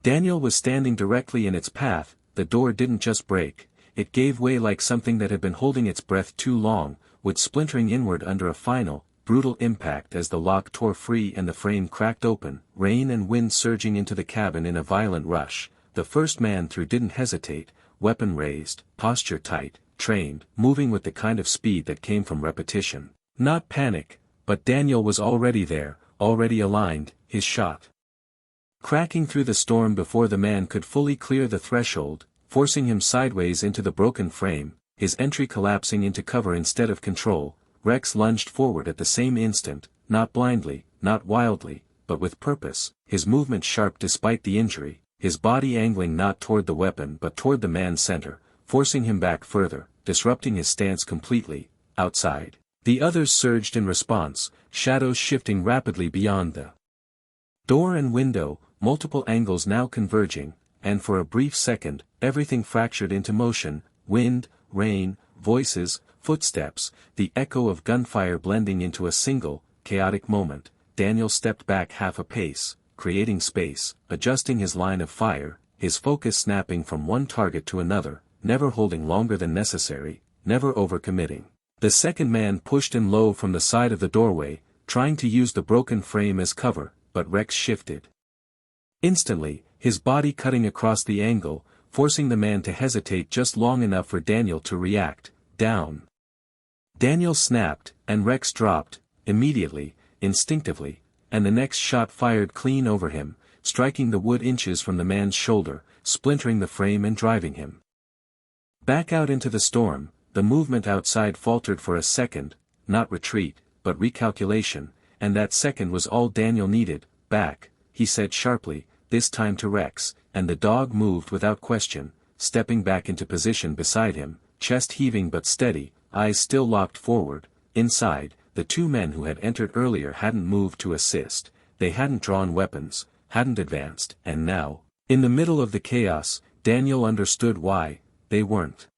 Daniel was standing directly in its path. The door didn't just break, it gave way like something that had been holding its breath too long, wood splintering inward under a final, brutal impact as the lock tore free and the frame cracked open, rain and wind surging into the cabin in a violent rush. The first man through didn't hesitate, weapon raised, posture tight, trained, moving with the kind of speed that came from repetition. Not panic, but Daniel was already there, already aligned, his shot cracking through the storm before the man could fully clear the threshold, forcing him sideways into the broken frame, his entry collapsing into cover instead of control. Rex lunged forward at the same instant, not blindly, not wildly, but with purpose, his movement sharp despite the injury, his body angling not toward the weapon but toward the man's center, forcing him back further, disrupting his stance completely. Outside, the others surged in response, shadows shifting rapidly beyond the door and window, multiple angles now converging, and for a brief second, everything fractured into motion, wind, rain, voices, footsteps, the echo of gunfire blending into a single, chaotic moment. Daniel stepped back half a pace, creating space, adjusting his line of fire, his focus snapping from one target to another, never holding longer than necessary, never overcommitting. The second man pushed in low from the side of the doorway, trying to use the broken frame as cover, but Rex shifted instantly, his body cutting across the angle, forcing the man to hesitate just long enough for Daniel to react. Down. Daniel snapped, and Rex dropped, immediately, instinctively, and the next shot fired clean over him, striking the wood inches from the man's shoulder, splintering the frame and driving him back out into the storm. The movement outside faltered for a second, not retreat, but recalculation, and that second was all Daniel needed. Back, he said sharply, this time to Rex, and the dog moved without question, stepping back into position beside him, chest heaving but steady, eyes still locked forward. Inside, the two men who had entered earlier hadn't moved to assist, they hadn't drawn weapons, hadn't advanced, and now, in the middle of the chaos, Daniel understood why. They weren't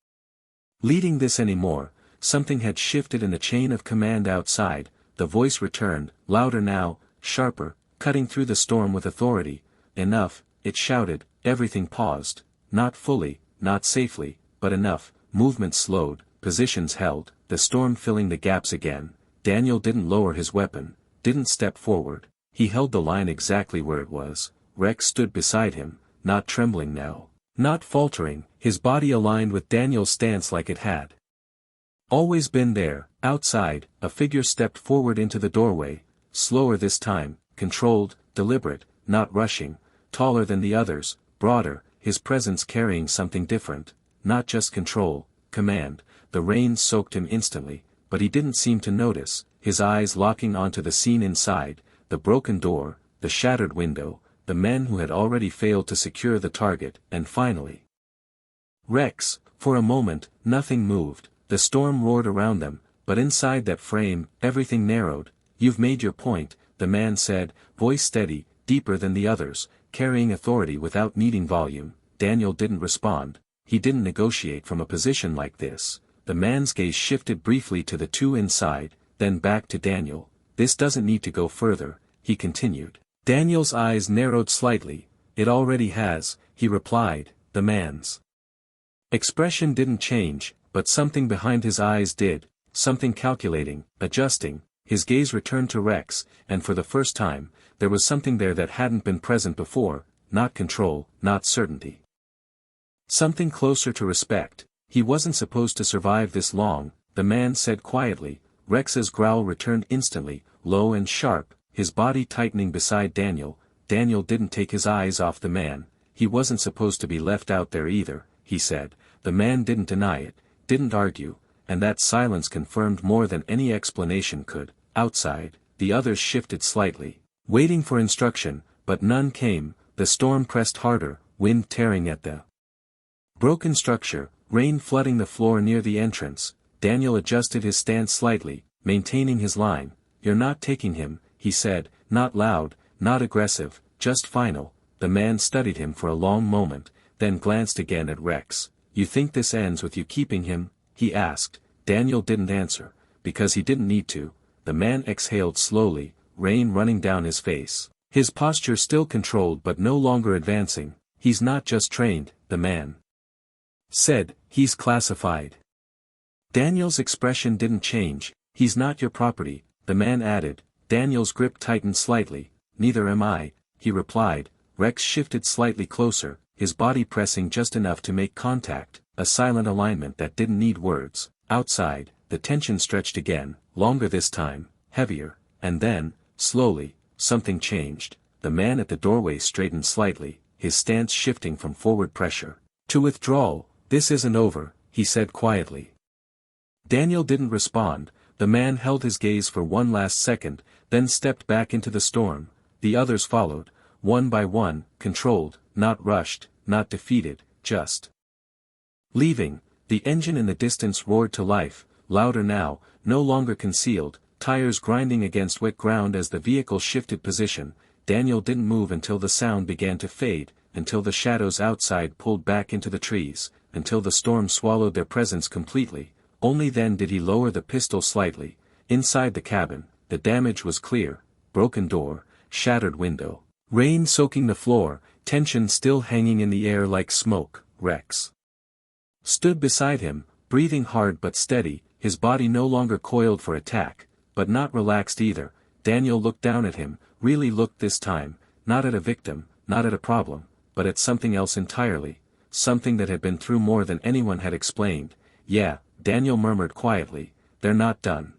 leading this anymore. Something had shifted in the chain of command outside. The voice returned, louder now, sharper, cutting through the storm with authority. Enough, it shouted. Everything paused, not fully, not safely, but enough. Movement slowed, positions held, the storm filling the gaps again. Daniel didn't lower his weapon, didn't step forward, he held the line exactly where it was. Rex stood beside him, not trembling now, not faltering, his body aligned with Daniel's stance like it had always been there. Outside, a figure stepped forward into the doorway, slower this time, controlled, deliberate, not rushing, taller than the others, broader, his presence carrying something different, not just control, command. The rain soaked him instantly, but he didn't seem to notice, his eyes locking onto the scene inside, the broken door, the shattered window, the men who had already failed to secure the target, and finally Rex. For a moment, nothing moved, the storm roared around them, but inside that frame, everything narrowed. You've made your point, the man said, voice steady, deeper than the others, carrying authority without needing volume. Daniel didn't respond, he didn't negotiate from a position like this. The man's gaze shifted briefly to the two inside, then back to Daniel. This doesn't need to go further, he continued. Daniel's eyes narrowed slightly. It already has, he replied. The man's expression didn't change, but something behind his eyes did, something calculating, adjusting. His gaze returned to Rex, and for the first time, there was something there that hadn't been present before, not control, not certainty. Something closer to respect. He wasn't supposed to survive this long, the man said quietly. Rex's growl returned instantly, low and sharp, his body tightening beside Daniel. Daniel didn't take his eyes off the man. He wasn't supposed to be left out there either, he said. The man didn't deny it, didn't argue, and that silence confirmed more than any explanation could. Outside, the others shifted slightly, waiting for instruction, but none came. The storm pressed harder, wind tearing at the broken structure, rain flooding the floor near the entrance. Daniel adjusted his stance slightly, maintaining his line. You're not taking him, he said, not loud, not aggressive, just final. The man studied him for a long moment, then glanced again at Rex. You think this ends with you keeping him? He asked. Daniel didn't answer, because he didn't need to. The man exhaled slowly, rain running down his face. His posture still controlled but no longer advancing. He's not just trained, the man said, he's classified. Daniel's expression didn't change. He's not your property, the man added. Daniel's grip tightened slightly. Neither am I, he replied. Rex shifted slightly closer, his body pressing just enough to make contact, a silent alignment that didn't need words. Outside, the tension stretched again, longer this time, heavier, and then, slowly, something changed. The man at the doorway straightened slightly, his stance shifting from forward pressure to withdrawal. This isn't over, he said quietly. Daniel didn't respond. The man held his gaze for one last second, then stepped back into the storm. The others followed, one by one, controlled, not rushed, not defeated, just leaving. The engine in the distance roared to life, louder now, no longer concealed, tires grinding against wet ground as the vehicle shifted position. Daniel didn't move until the sound began to fade, until the shadows outside pulled back into the trees, until the storm swallowed their presence completely. Only then did he lower the pistol slightly. Inside the cabin, the damage was clear: broken door, shattered window, rain soaking the floor, tension still hanging in the air like smoke. Rex stood beside him, breathing hard but steady, his body no longer coiled for attack, but not relaxed either. Daniel looked down at him, really looked this time, not at a victim, not at a problem, but at something else entirely, something that had been through more than anyone had explained. Yeah, Daniel murmured quietly, they're not done.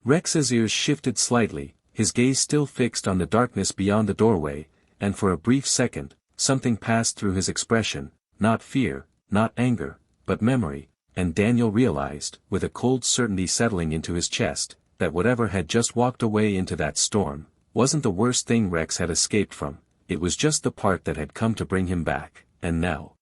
Rex's ears shifted slightly, his gaze still fixed on the darkness beyond the doorway, and for a brief second, something passed through his expression, not fear, not anger, but memory, and Daniel realized, with a cold certainty settling into his chest, that whatever had just walked away into that storm, wasn't the worst thing Rex had escaped from, it was just the part that had come to bring him back, and now.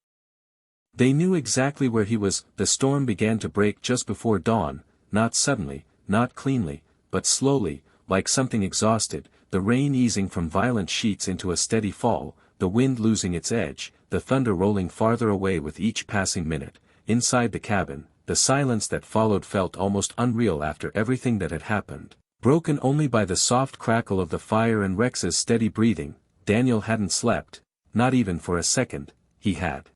They knew exactly where he was. The storm began to break just before dawn, not suddenly, not cleanly, but slowly, like something exhausted, the rain easing from violent sheets into a steady fall, the wind losing its edge, the thunder rolling farther away with each passing minute. Inside the cabin, the silence that followed felt almost unreal after everything that had happened, broken only by the soft crackle of the fire and Rex's steady breathing. Daniel hadn't slept, not even for a second. He had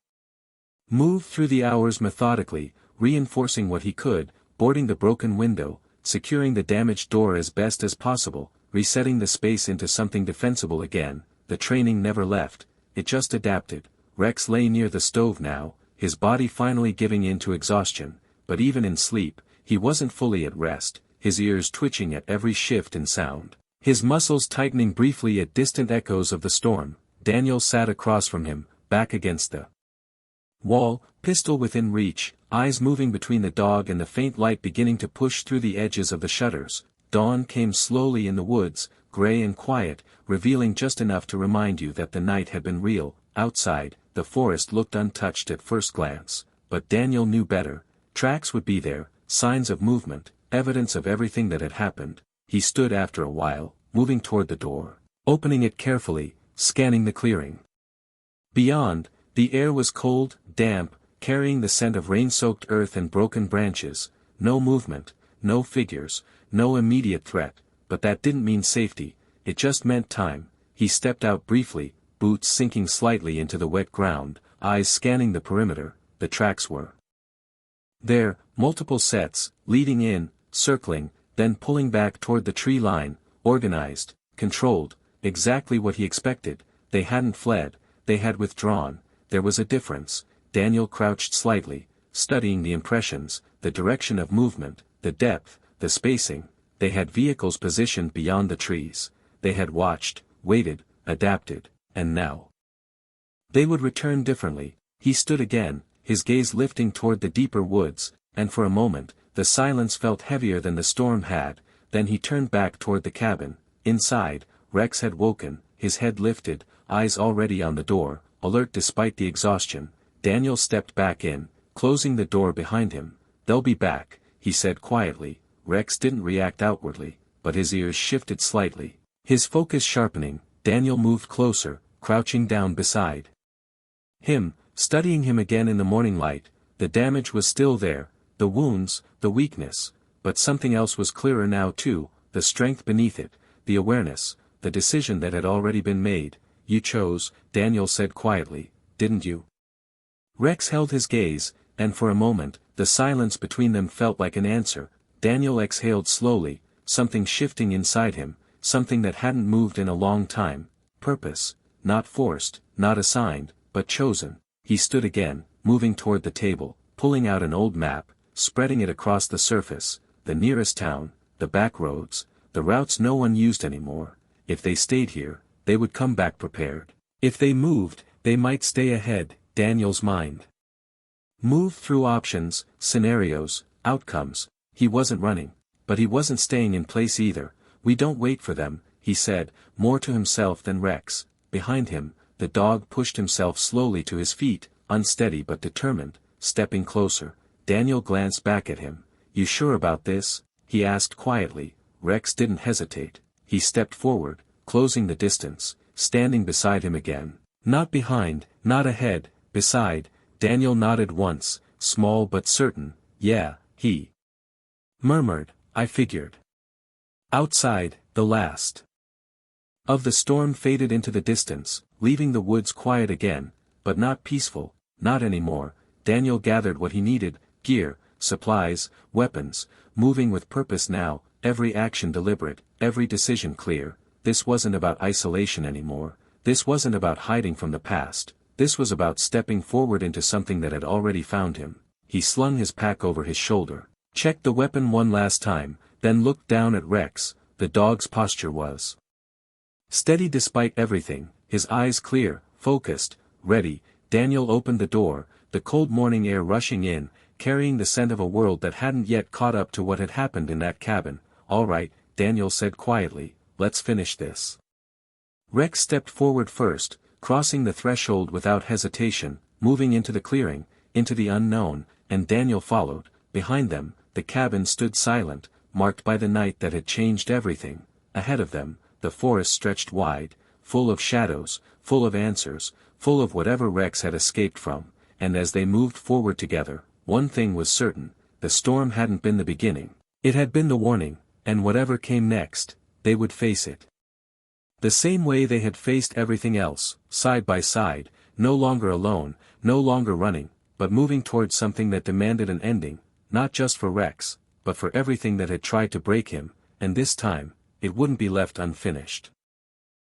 moved through the hours methodically, reinforcing what he could, boarding the broken window, securing the damaged door as best as possible, resetting the space into something defensible again. The training never left, it just adapted. Rex lay near the stove now, his body finally giving in to exhaustion, but even in sleep, he wasn't fully at rest, his ears twitching at every shift in sound, his muscles tightening briefly at distant echoes of the storm. Daniel sat across from him, back against the wall, pistol within reach, eyes moving between the dog and the faint light beginning to push through the edges of the shutters. Dawn came slowly in the woods, gray and quiet, revealing just enough to remind you that the night had been real. Outside, the forest looked untouched at first glance, but Daniel knew better. Tracks would be there, signs of movement, evidence of everything that had happened. He stood after a while, moving toward the door, opening it carefully, scanning the clearing. Beyond, the air was cold, damp, carrying the scent of rain-soaked earth and broken branches. No movement, no figures, no immediate threat, but that didn't mean safety, it just meant time. He stepped out briefly, boots sinking slightly into the wet ground, eyes scanning the perimeter. The tracks were there, multiple sets, leading in, circling, then pulling back toward the tree line, organized, controlled, exactly what he expected. They hadn't fled, they had withdrawn. There was a difference. Daniel crouched slightly, studying the impressions, the direction of movement, the depth, the spacing. They had vehicles positioned beyond the trees. They had watched, waited, adapted, and now they would return differently. He stood again, his gaze lifting toward the deeper woods, and for a moment, the silence felt heavier than the storm had. Then he turned back toward the cabin. Inside, Rex had woken, his head lifted, eyes already on the door, alert despite the exhaustion. Daniel stepped back in, closing the door behind him. "They'll be back," he said quietly. Rex didn't react outwardly, but his ears shifted slightly, his focus sharpening. Daniel moved closer, crouching down beside him, studying him again in the morning light. The damage was still there, the wounds, the weakness, but something else was clearer now too, the strength beneath it, the awareness, the decision that had already been made. "You chose," Daniel said quietly, "didn't you?" Rex held his gaze, and for a moment, the silence between them felt like an answer. Daniel exhaled slowly, something shifting inside him, something that hadn't moved in a long time. Purpose, not forced, not assigned, but chosen. He stood again, moving toward the table, pulling out an old map, spreading it across the surface. The nearest town, the back roads, the routes no one used anymore. If they stayed here, they would come back prepared. If they moved, they might stay ahead. Daniel's mind moved through options, scenarios, outcomes. He wasn't running, but he wasn't staying in place either. "We don't wait for them," he said, more to himself than Rex. Behind him, the dog pushed himself slowly to his feet, unsteady but determined, stepping closer. Daniel glanced back at him. "You sure about this?" he asked quietly. Rex didn't hesitate. He stepped forward, closing the distance, standing beside him again. Not behind, not ahead, beside. Daniel nodded once, small but certain. "Yeah," he murmured, "I figured." Outside, the last of the storm faded into the distance, leaving the woods quiet again, but not peaceful, not anymore. Daniel gathered what he needed, gear, supplies, weapons, moving with purpose now, every action deliberate, every decision clear. This wasn't about isolation anymore. This wasn't about hiding from the past. This was about stepping forward into something that had already found him. He slung his pack over his shoulder, checked the weapon one last time, then looked down at Rex. The dog's posture was steady despite everything, his eyes clear, focused, ready. Daniel opened the door, the cold morning air rushing in, carrying the scent of a world that hadn't yet caught up to what had happened in that cabin. "All right," Daniel said quietly, "let's finish this." Rex stepped forward first, crossing the threshold without hesitation, moving into the clearing, into the unknown, and Daniel followed. Behind them, the cabin stood silent, marked by the night that had changed everything. Ahead of them, the forest stretched wide, full of shadows, full of answers, full of whatever Rex had escaped from, and as they moved forward together, one thing was certain: the storm hadn't been the beginning, it had been the warning, and whatever came next, they would face it. The same way they had faced everything else, side by side, no longer alone, no longer running, but moving towards something that demanded an ending, not just for Rex, but for everything that had tried to break him, and this time, it wouldn't be left unfinished.